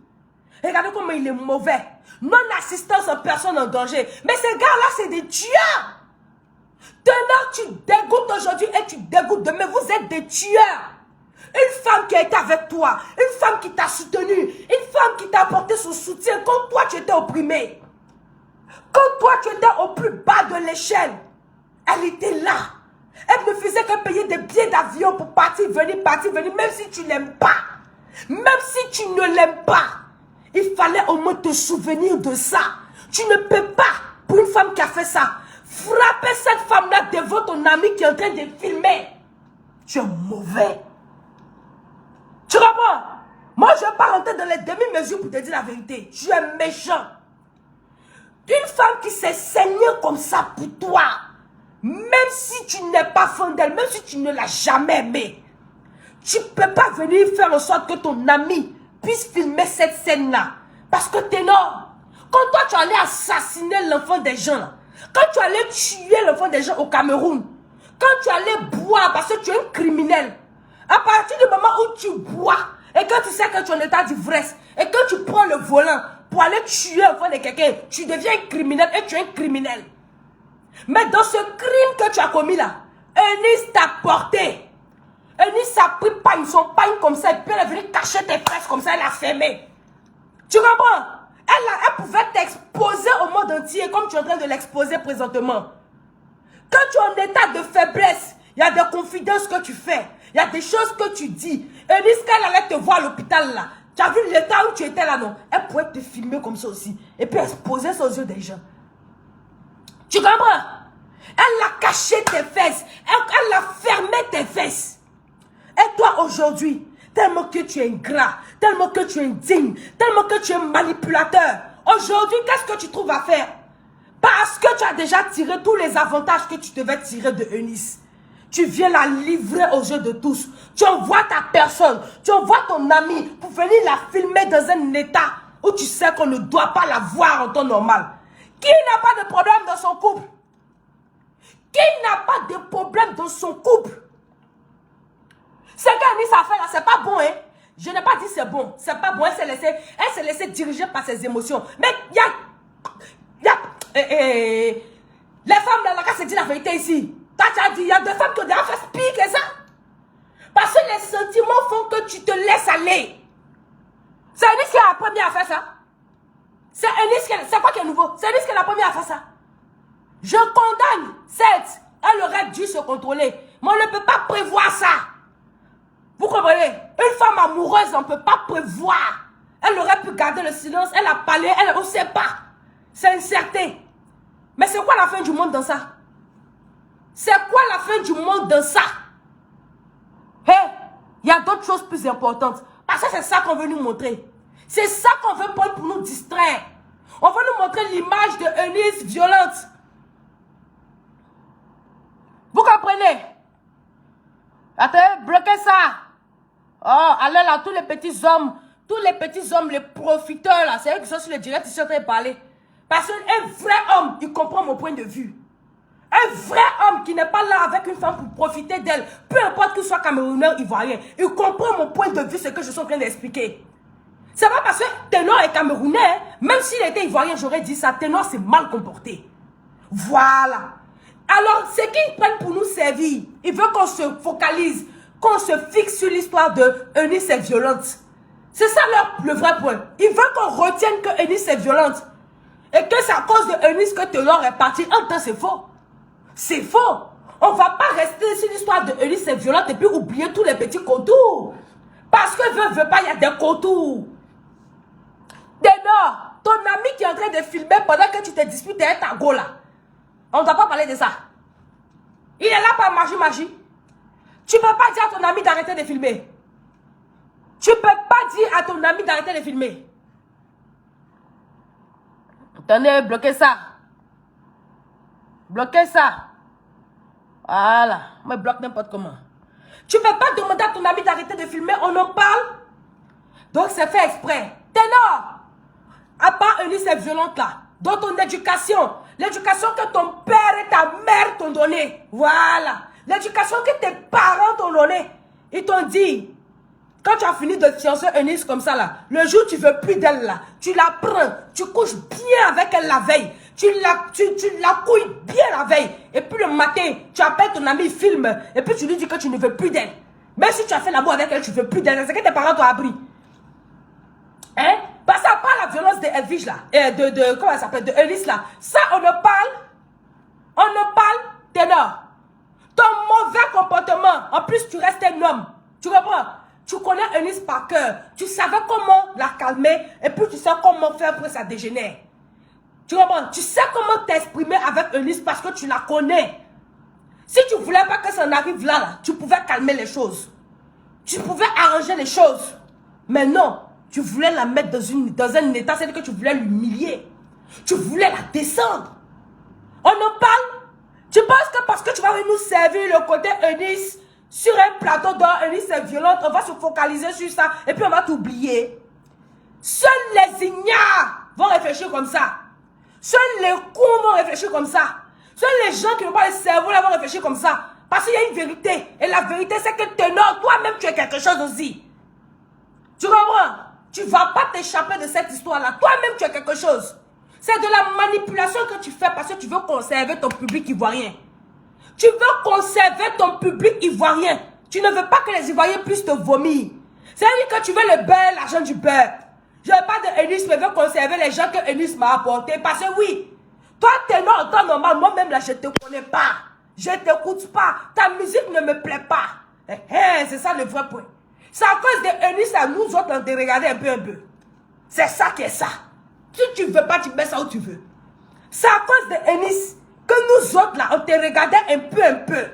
Speaker 1: Regardez comment il est mauvais. Non-assistance en personne en danger. Mais ces gars-là, c'est des tueurs. Ténor, tu dégoûtes aujourd'hui et tu dégoûtes demain. Vous êtes des tueurs. Une femme qui a été avec toi, une femme qui t'a soutenu, une femme qui t'a apporté son soutien quand toi tu étais opprimé. Quand toi tu étais au plus bas de l'échelle, elle était là. Elle ne faisait que payer des billets d'avion pour partir, venir, même si tu ne l'aimes pas. Même si tu ne l'aimes pas, il fallait au moins te souvenir de ça. Tu ne peux pas, pour une femme qui a fait ça, frapper cette femme-là devant ton ami qui est en train de filmer. Tu es mauvais. Tu comprends? Moi, je ne vais pas rentrer dans les demi-mesures pour te dire la vérité. Tu es méchant. Une femme qui s'est saignée comme ça pour toi, même si tu n'es pas fan d'elle, même si tu ne l'as jamais aimée, tu ne peux pas venir faire en sorte que ton ami puisse filmer cette scène-là. Parce que Ténor, quand toi tu allais assassiner l'enfant des gens, quand tu allais tuer l'enfant des gens au Cameroun, quand tu allais boire parce que tu es un criminel, à partir du moment où tu bois et que tu sais que tu es en état d'ivresse et que tu prends le volant pour aller tuer l'enfant de quelqu'un, tu deviens un criminel et tu es un criminel. Mais dans ce crime que tu as commis là, Ennis t'a porté. Ennis a pris son pagne comme ça et puis elle est venue cacher tes fesses comme ça, elle a fermé. Tu comprends? Elle pouvait t'exposer au monde entier comme tu es en train de l'exposer présentement. Quand tu es en état de faiblesse, il y a des confidences que tu fais. Il y a des choses que tu dis. Ennis, quand elle allait te voir à l'hôpital là, tu as vu l'état où tu étais là, non? Elle pouvait te filmer comme ça aussi. Et puis exposer ça aux yeux des gens. Tu comprends? Elle a caché tes fesses. Elle a fermé tes fesses. Et toi aujourd'hui, tellement que tu es ingrat, tellement que tu es indigne, tellement que tu es manipulateur, aujourd'hui, qu'est-ce que tu trouves à faire? Parce que tu as déjà tiré tous les avantages que tu devais tirer de Eunice. Tu viens la livrer aux yeux de tous. Tu envoies ta personne, tu envoies ton ami pour venir la filmer dans un état où tu sais qu'on ne doit pas la voir en temps normal. Qui n'a pas de problème dans son couple? Qui n'a pas de problème dans son couple? Ce qu'Eunice a fait là, c'est pas bon, hein? Je n'ai pas dit c'est bon. C'est pas bon. Elle s'est laissée diriger par ses émotions. Mais il y a les femmes là, on se dit la vérité ici. Toi, tu as dit, il y a des femmes qui ont déjà fait pire que ça. Parce que les sentiments font que tu te laisses aller. C'est Eunice qui est la première à faire ça. C'est quoi qui est nouveau? C'est Eunice qui est la première à faire ça. Je condamne, certes, elle aurait dû se contrôler. Mais on ne peut pas prévoir ça. Vous comprenez? Une femme amoureuse, on ne peut pas prévoir. Elle aurait pu garder le silence, elle a parlé, on ne sait pas. C'est incertain. Mais c'est quoi la fin du monde dans ça? C'est quoi la fin du monde dans ça? Hé, il y a d'autres choses plus importantes. Parce que c'est ça qu'on veut nous montrer. C'est ça qu'on veut prendre pour nous distraire. On veut nous montrer l'image de Eunice violente. Vous comprenez? Attendez, bloquez ça. Oh, allez là, tous les petits hommes, les profiteurs là, c'est eux qui sont sur le direct, ils sont en train de parler. Parce qu'un vrai homme, il comprend mon point de vue. Un vrai homme qui n'est pas là avec une femme pour profiter d'elle, peu importe qu'il soit camerounais ou ivoirien, il comprend mon point de vue, ce que je suis en train d'expliquer. C'est pas parce que Ténor est camerounais, même s'il était ivoirien, j'aurais dit ça, Ténor s'est mal comporté. Voilà. Alors, c'est qu'ils prennent pour nous servir. Ils veulent qu'on se focalise, qu'on se fixe sur l'histoire de Eunice est violente. C'est ça le vrai point. Ils veulent qu'on retienne que Eunice est violente. Et que c'est à cause de Eunice que Ténor est parti. En temps, c'est faux. C'est faux. On ne va pas rester sur l'histoire de Eunice est violente et puis oublier tous les petits contours. Parce que veut pas, il y a des contours. Ténor, ton ami qui est en train de filmer pendant que tu te disputes avec ta go là. On ne doit pas parler de ça. Il est là par magie. Tu ne peux pas dire à ton ami d'arrêter de filmer. Tu ne peux pas dire à ton ami d'arrêter de filmer. Attendez, bloquez ça. Bloquez ça. Voilà. Moi, je bloque n'importe comment. Tu ne peux pas demander à ton ami d'arrêter de filmer. On en parle. Donc, c'est fait exprès. Ténor. À part Eunice est violente là. Dans ton éducation. L'éducation que ton père et ta mère t'ont donnée. Voilà. L'éducation que tes parents t'ont donnée. Ils t'ont dit. Quand tu as fini de fiancer Eunice comme ça là. Le jour où tu ne veux plus d'elle là. Tu la prends. Tu couches bien avec elle la veille. Tu la couilles bien la veille. Et puis le matin, tu appelles ton ami, filme. Et puis tu lui dis que tu ne veux plus d'elle. Même si tu as fait l'amour avec elle, tu ne veux plus d'elle. C'est que tes parents t'ont appris. Hein? Parce que ça part la violence de Edwige là. Comment elle s'appelle? De Eunice là. Ça, on ne parle, Ténor. Ton mauvais comportement. En plus, tu restes un homme. Tu comprends? Tu connais Eunice par cœur. Tu savais comment la calmer. Et puis tu sais comment faire pour que ça dégénère. Tu comprends? Tu sais comment t'exprimer avec Eunice parce que tu la connais. Si tu ne voulais pas que ça n'arrive là, tu pouvais calmer les choses. Tu pouvais arranger les choses. Mais non, tu voulais la mettre dans un état, c'est-à-dire que tu voulais l'humilier. Tu voulais la descendre. On en parle. Tu penses que parce que tu vas nous servir le côté Eunice sur un plateau dont Eunice est violente, on va se focaliser sur ça et puis on va t'oublier. Seuls les ignares vont réfléchir comme ça. Seuls les cons vont réfléchir comme ça. Seuls les gens qui n'ont pas le cerveau là vont réfléchir comme ça. Parce qu'il y a une vérité. Et la vérité, c'est que Ténor, toi-même, tu es quelque chose aussi. Tu comprends? Tu ne vas pas t'échapper de cette histoire-là. Toi-même, tu es quelque chose. C'est de la manipulation que tu fais parce que tu veux conserver ton public ivoirien. Tu veux conserver ton public ivoirien. Tu ne veux pas que les Ivoiriens puissent te vomir. C'est-à-dire que tu veux le beurre, l'argent du beurre. Je ne veux pas de Eunice, mais je veux conserver les gens que Eunice m'a apportés. Parce que oui, toi, Ténor, en temps normal, moi-même, là, je ne te connais pas. Je ne t'écoute pas. Ta musique ne me plaît pas. C'est ça le vrai point. C'est à cause de Eunice, à nous autres, on te regarde un peu. C'est ça qui est ça. Si tu ne veux pas, tu mets ça où tu veux. C'est à cause de Eunice que nous autres, là, on te regardait un peu.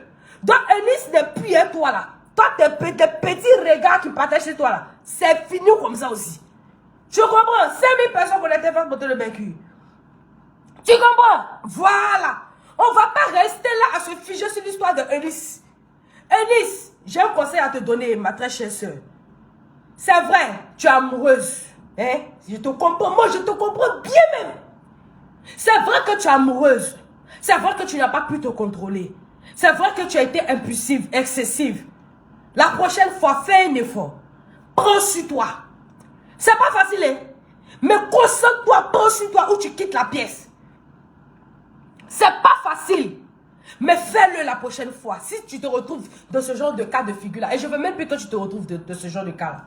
Speaker 1: Donc, Eunice n'est plus un toi, là. Toi, tes petits regards qui partagent chez toi, là. C'est fini comme ça aussi. Tu comprends? 5000 personnes qu'on était fait monter le vaincu. Tu comprends? Voilà. On ne va pas rester là à se figer sur l'histoire de Eunice. Eunice, j'ai un conseil à te donner, ma très chère soeur. C'est vrai, tu es amoureuse. Hein? Je te comprends. Moi, je te comprends bien même. C'est vrai que tu es amoureuse. C'est vrai que tu n'as pas pu te contrôler. C'est vrai que tu as été impulsive, excessive. La prochaine fois, fais un effort. Prends sur toi. C'est pas facile, hein? Mais concentre-toi, prends sur toi ou tu quittes la pièce. C'est pas facile. Mais fais-le la prochaine fois. Si tu te retrouves dans ce genre de cas de figure-là, et je veux même plus que tu te retrouves de ce genre de cas-là.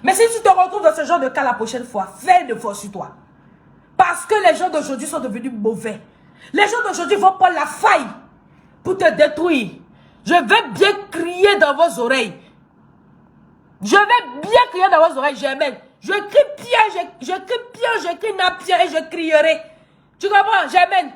Speaker 1: Mais si tu te retrouves dans ce genre de cas la prochaine fois, fais de force sur toi. Parce que les gens d'aujourd'hui sont devenus mauvais. Les gens d'aujourd'hui vont prendre la faille pour te détruire. Je vais bien crier dans vos oreilles. Je vais bien crier dans vos oreilles, j'aime. Je crie bien, je crie napien et je crierai. Tu comprends, j'aime.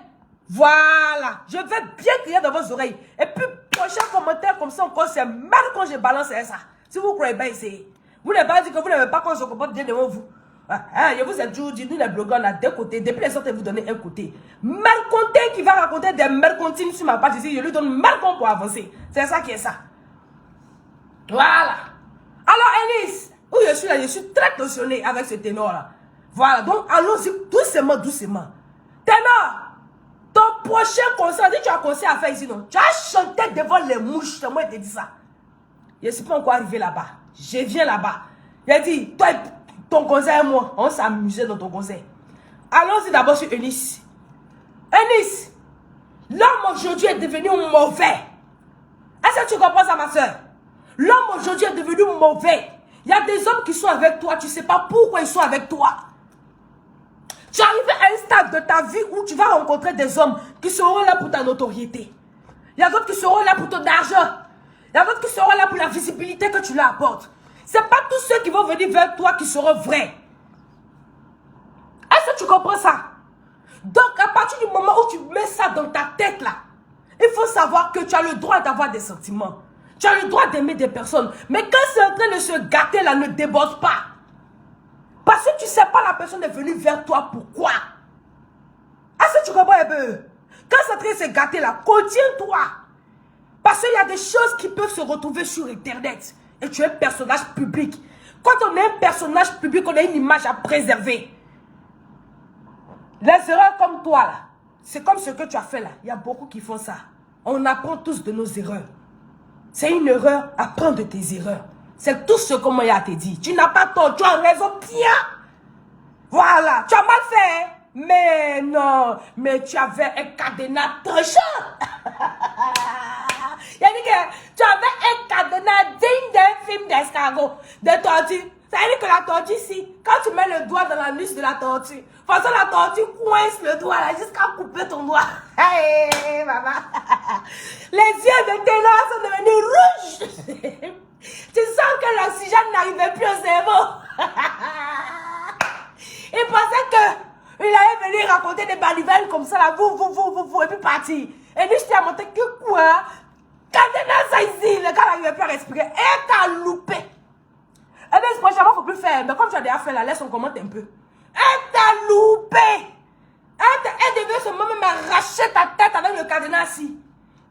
Speaker 1: Voilà. Je vais bien crier dans vos oreilles. Et puis, prochain commentaire comme ça encore, c'est mal quand je balance ça. Si vous croyez pas, essayez. Vous n'avez pas dit que vous n'avez pas qu'on se comporte bien devant vous. Je vous ai toujours dit, nous les blogueurs, on a deux côtés. Depuis les autres, vous donnez un côté. Mercontin qui va raconter des mercontines sur ma page ici, je lui donne mercon pour avancer. C'est ça qui est ça. Voilà. Alors, Elise, où je suis là, je suis très tensionnée avec ce ténor-là. Voilà, donc allons-y doucement, doucement. Ténor, ton prochain concert, dis tu as un concert à faire ici, non? Tu as chanté devant les mouches, c'est moi qui te dis ça. Je ne suis pas encore arrivé là-bas. Je viens là-bas. J'ai dit, toi, ton concert et moi, on s'amusait dans ton concert. Allons-y d'abord sur Eunice. Eunice, l'homme aujourd'hui est devenu mauvais. Est-ce que tu comprends ça, ma soeur? L'homme aujourd'hui est devenu mauvais. Il y a des hommes qui sont avec toi, tu ne sais pas pourquoi ils sont avec toi. Tu arrives à un stade de ta vie où tu vas rencontrer des hommes qui seront là pour ta notoriété. Il y a d'autres qui seront là pour ton argent. Il y a d'autres qui seront là pour la visibilité que tu leur apportes. Ce n'est pas tous ceux qui vont venir vers toi qui seront vrais. Est-ce que tu comprends ça? Donc, à partir du moment où tu mets ça dans ta tête là, il faut savoir que tu as le droit d'avoir des sentiments. Tu as le droit d'aimer des personnes. Mais quand c'est en train de se gâter là, ne déborde pas. Parce que tu ne sais pas la personne est venue vers toi, pourquoi? Est-ce que tu comprends un peu? Quand c'est en train de se gâter là, contiens-toi. Parce qu'il y a des choses qui peuvent se retrouver sur Internet. Et tu es un personnage public. Quand on est un personnage public, on a une image à préserver. Les erreurs comme toi là, c'est comme ce que tu as fait là. Il y a beaucoup qui font ça. On apprend tous de nos erreurs. C'est une erreur, apprends de tes erreurs. C'est tout ce que moi te dit. Tu n'as pas tort, tu as raison, bien. Voilà, tu as mal fait. Mais non, mais tu avais un cadenas tranchant. Il a dit que tu avais un cadenas digne d'un film d'escargot, de tortue. Ça veut dire que la tortue ici, quand tu mets le doigt dans la nuque de la tortue, de toute façon la tortue coince le doigt là jusqu'à couper ton doigt. Hey, maman. Les yeux de ténor sont devenus rouges. Tu sens que l'oxygène n'arrivait plus au cerveau. Il pensait que il allait venir raconter des balivelles comme ça là, vous, et puis partir. Et lui, je t'ai montré que quoi? Quand ça ici, le gars n'arrivait plus à respirer. Et t'as loupé. Eh bien, prochainement, il ne faut plus faire. Mais comme tu as déjà fait, la laisse, on commente un peu. Elle t'a loupé. Elle devait se même arracher ta tête avec le cadenas ici.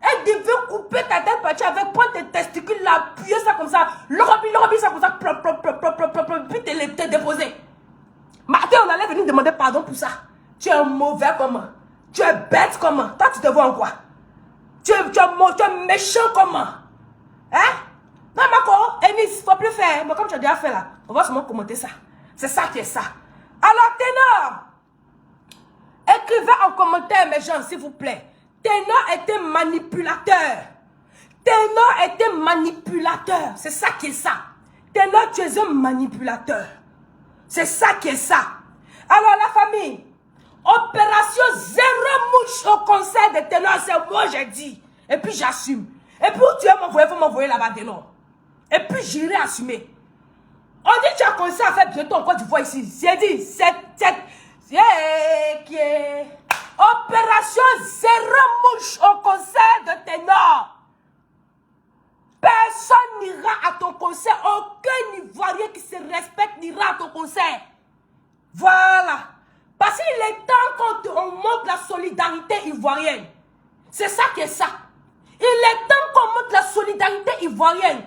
Speaker 1: Elle devait couper ta tête partir avec prendre tes testicules, l'appuyer ça comme ça. Le remplir ça comme ça. Puis te déposer. Martin, on allait venir demander pardon pour ça. Tu es mauvais comment? Tu es bête comment? Toi, tu te vois en quoi? Tu es méchant comment? Hein? Non, Marco, Eunice, il ne faut plus faire. Mais comme tu as déjà fait là, on va seulement commenter ça. C'est ça qui est ça. Alors, ténor, écrivez en commentaire, mes gens, s'il vous plaît. Ténor était manipulateur. Ténor était manipulateur. C'est ça qui est ça. Ténor, tu es un manipulateur. C'est ça qui est ça. Alors, la famille, opération zéro mouche au concert de ténor, c'est moi, j'ai dit. Et puis, j'assume. Et puis, où tu veux m'envoyer, il faut m'envoyer là-bas, ténor. Et puis, j'irai assumer. On dit que tu as commencé à faire bientôt en Côte d'Ivoire ici. J'ai dit, c'est opération zéro mouche au concert de ténor. Personne n'ira à ton concert. Aucun Ivoirien qui se respecte n'ira à ton concert. Voilà. Parce qu'il est temps qu'on montre la solidarité ivoirienne. C'est ça qui est ça. Il est temps qu'on montre la solidarité ivoirienne.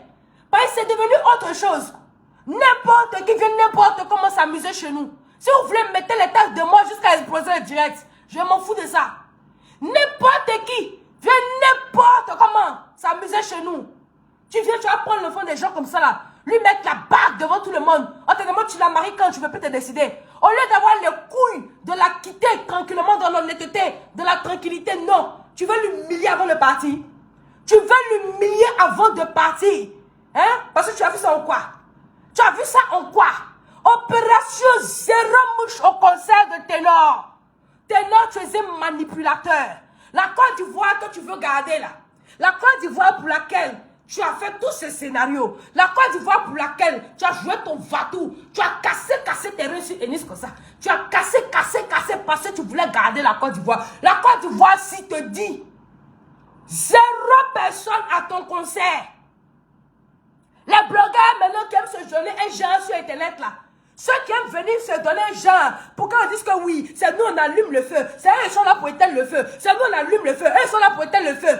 Speaker 1: Parce que c'est devenu autre chose. N'importe qui vient n'importe comment s'amuser chez nous. Si vous voulez mettre les têtes de moi jusqu'à exploser le direct, je m'en fous de ça. N'importe qui vient n'importe comment s'amuser chez nous. Tu viens, tu vas prendre le fond des gens comme ça là. Lui mettre la bague devant tout le monde. On te demande tu la maries quand tu ne veux plus te décider. Au lieu d'avoir les couilles de la quitter tranquillement dans l'honnêteté, de la tranquillité, non. Tu veux l'humilier avant de partir? Tu veux l'humilier avant de partir? Hein? Parce que tu as vu ça en quoi? Tu as vu ça en quoi? Opération zéro mouche au concert de Ténor. Ténor, tu es un manipulateur. La Côte d'Ivoire que tu veux garder là. La Côte d'Ivoire pour laquelle tu as fait tous ces scénarios. La Côte d'Ivoire pour laquelle tu as joué ton vatou. Tu as cassé tes reins sur Enis comme ça. Tu as cassé parce que tu voulais garder la Côte d'Ivoire. La Côte d'Ivoire, si te dit 0 personne à ton concert. Les blogueurs maintenant qui aiment se donner un genre sur Internet là. Ceux qui aiment venir se donner un genre. Pourquoi on dit que oui, c'est nous on allume le feu. C'est eux ils sont là pour éteindre le feu. C'est nous on allume le feu. Eux ils sont là pour éteindre le feu.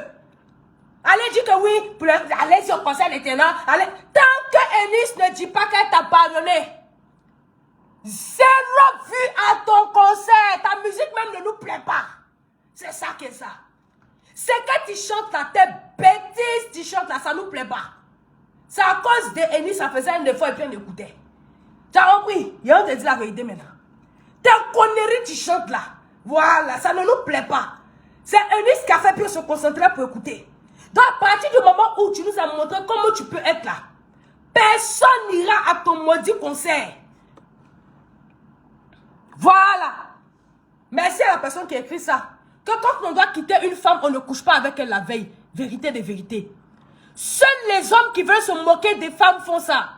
Speaker 1: Allez dire que oui, allez sur le concert maintenant. Allez. Tant que Eunice ne dit pas qu'elle t'a pardonné. 0 vue à ton concert. Ta musique même ne nous plaît pas. C'est ça que ça. C'est que tu chantes là, tes bêtises, tu chantes là, ça nous plaît pas. C'est à cause de Eunice, ça faisait un effort et puis on écoutait. Tu as compris? Et on te dit la vérité maintenant. Tes conneries, tu chantes là. Voilà, ça ne nous plaît pas. C'est Eunice qui a fait pour se concentrer pour écouter. Donc à partir du moment où tu nous as montré comment tu peux être là, personne n'ira à ton maudit concert. Voilà. Merci à la personne qui a écrit ça. Que quand on doit quitter une femme, on ne couche pas avec elle la veille. Vérité de vérité. Seuls les hommes qui veulent se moquer des femmes font ça.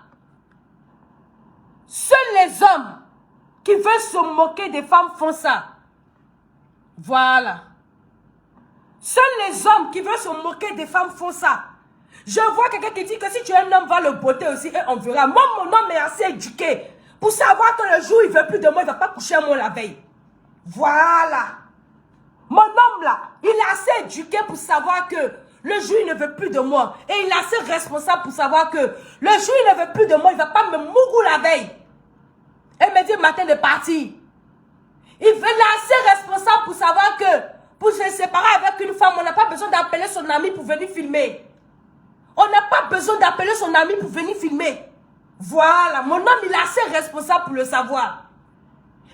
Speaker 1: Seuls les hommes qui veulent se moquer des femmes font ça. Voilà. Seuls les hommes qui veulent se moquer des femmes font ça. Je vois quelqu'un qui dit que si tu es un homme, va le botter aussi et on verra. Moi, mon homme est assez éduqué pour savoir que le jour où il ne veut plus de moi, il ne va pas coucher à moi la veille. Voilà. Mon homme là, il est assez éduqué pour savoir que le jour il ne veut plus de moi. Et il est assez responsable pour savoir que le jour il ne veut plus de moi, il ne va pas me mougou la veille. Et me dire matin de partir. Il est assez responsable pour savoir que pour se séparer avec une femme, on n'a pas besoin d'appeler son ami pour venir filmer. On n'a pas besoin d'appeler son ami pour venir filmer. Voilà, mon homme il est assez responsable pour le savoir.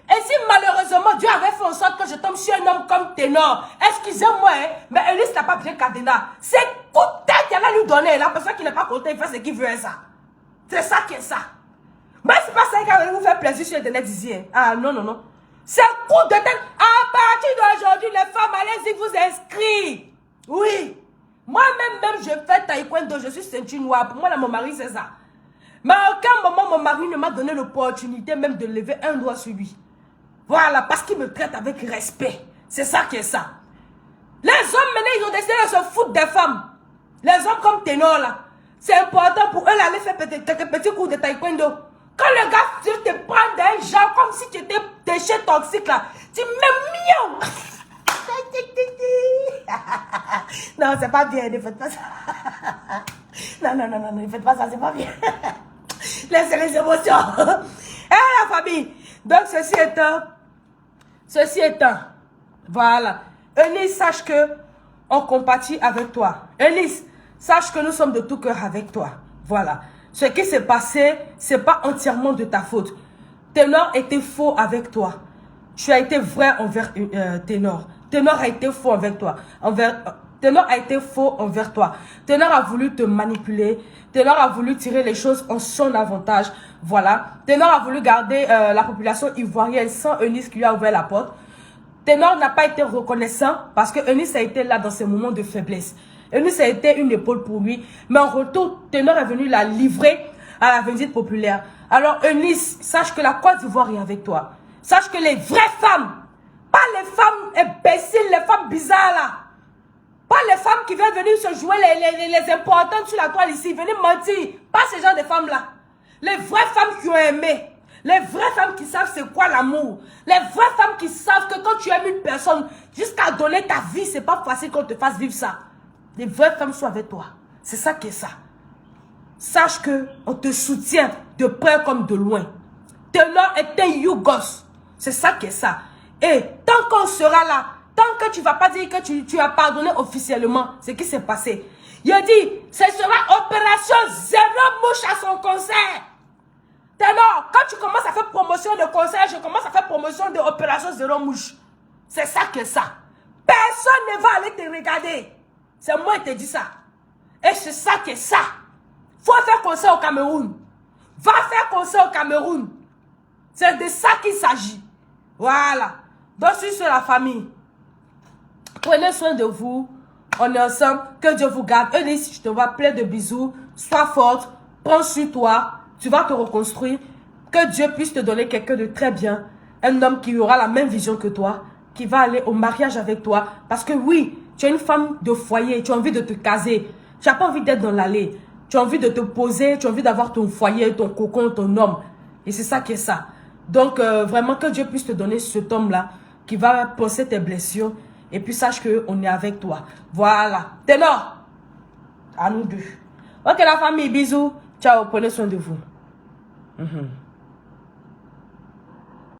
Speaker 1: Et si malheureusement Dieu avait fait en sorte que je tombe sur un homme comme Ténor, excusez-moi, hein, mais Eunice n'a pas bien cadenas. C'est coup de tête qu'elle a lui donné. La personne qui n'est pas contente, il fait ce qu'il veut, ça. C'est ça qui est ça. Mais c'est pas ça qui va vous faire plaisir sur Internet ici. Hein. Ah non, non, non. C'est coup de tête. À partir d'aujourd'hui, les femmes, allez-y vous inscrire. Oui. Moi-même, je fais taekwondo, je suis ceinture noire. Pour moi, là, mon mari, c'est ça. Mais à aucun moment, mon mari ne m'a donné l'opportunité même de lever un doigt sur lui. Voilà, parce qu'il me traite avec respect. C'est ça qui est ça. Les hommes, maintenant, ils ont décidé de se foutre des femmes. Les hommes comme Ténor, là. C'est important pour eux d'aller faire quelques petits cours de taekwondo. Quand le gars te prend d'un genre comme si tu étais déchet toxique, là, tu me miaou. Non, c'est pas bien, ne faites pas ça. Non, non, non, non, ne faites pas ça, c'est pas bien. Laissez les émotions. La famille. Donc, ceci étant, voilà. Eunice, sache que on compatit avec toi. Eunice, sache que nous sommes de tout cœur avec toi. Voilà. Ce qui s'est passé, c'est pas entièrement de ta faute. Ténor était faux avec toi. Tu as été vrai envers Ténor. Ténor a été faux avec toi. Ténor a été faux envers toi. Ténor a voulu te manipuler. Ténor a voulu tirer les choses en son avantage. Voilà. Ténor a voulu garder la population ivoirienne sans Eunice qui lui a ouvert la porte. Ténor n'a pas été reconnaissant parce que Eunice a été là dans ses moments de faiblesse. Eunice a été une épaule pour lui. Mais en retour, Ténor est venu la livrer à la visite populaire. Alors Eunice, sache que la Côte d'Ivoire est avec toi. Sache que les vraies femmes, pas les femmes imbéciles, les femmes bizarres là. Pas les femmes qui viennent venir se jouer les importantes sur la toile ici, venir mentir. Pas ce genre de femmes là. Les vraies femmes qui ont aimé. Les vraies femmes qui savent c'est quoi l'amour. Les vraies femmes qui savent que quand tu aimes une personne, jusqu'à donner ta vie, c'est pas facile qu'on te fasse vivre ça. Les vraies femmes sont avec toi. C'est ça qui est ça. Sache que on te soutient de près comme de loin. Ténor est un yougos. C'est ça qui est ça. Et tant qu'on sera là, tant que tu ne vas pas dire que tu as pardonné officiellement ce qui s'est passé. Il a dit, ce sera opération zéro mouche à son concert. Ténor, quand tu commences à faire promotion de concert, je commence à faire promotion de opération zéro mouche. C'est ça que ça. Personne ne va aller te regarder. C'est moi qui te dis ça. Et c'est ça qui est ça. Faut faire concert au Cameroun. Va faire concert au Cameroun. C'est de ça qu'il s'agit. Voilà. Donc, je suis sur la famille. Prenez soin de vous. On est ensemble. Que Dieu vous garde. Eunice, je te vois plein de bisous. Sois forte. Prends sur toi. Tu vas te reconstruire. Que Dieu puisse te donner quelqu'un de très bien. Un homme qui aura la même vision que toi. Qui va aller au mariage avec toi. Parce que oui, tu es une femme de foyer. Tu as envie de te caser. Tu n'as pas envie d'être dans l'allée. Tu as envie de te poser. Tu as envie d'avoir ton foyer, ton cocon, ton homme. Et c'est ça qui est ça. Donc, vraiment, que Dieu puisse te donner cet homme-là. Qui va penser tes blessures. Et puis, sache qu'on est avec toi. Voilà. Ténor. À nous deux. Ok, la famille. Bisous. Ciao. Prenez soin de vous.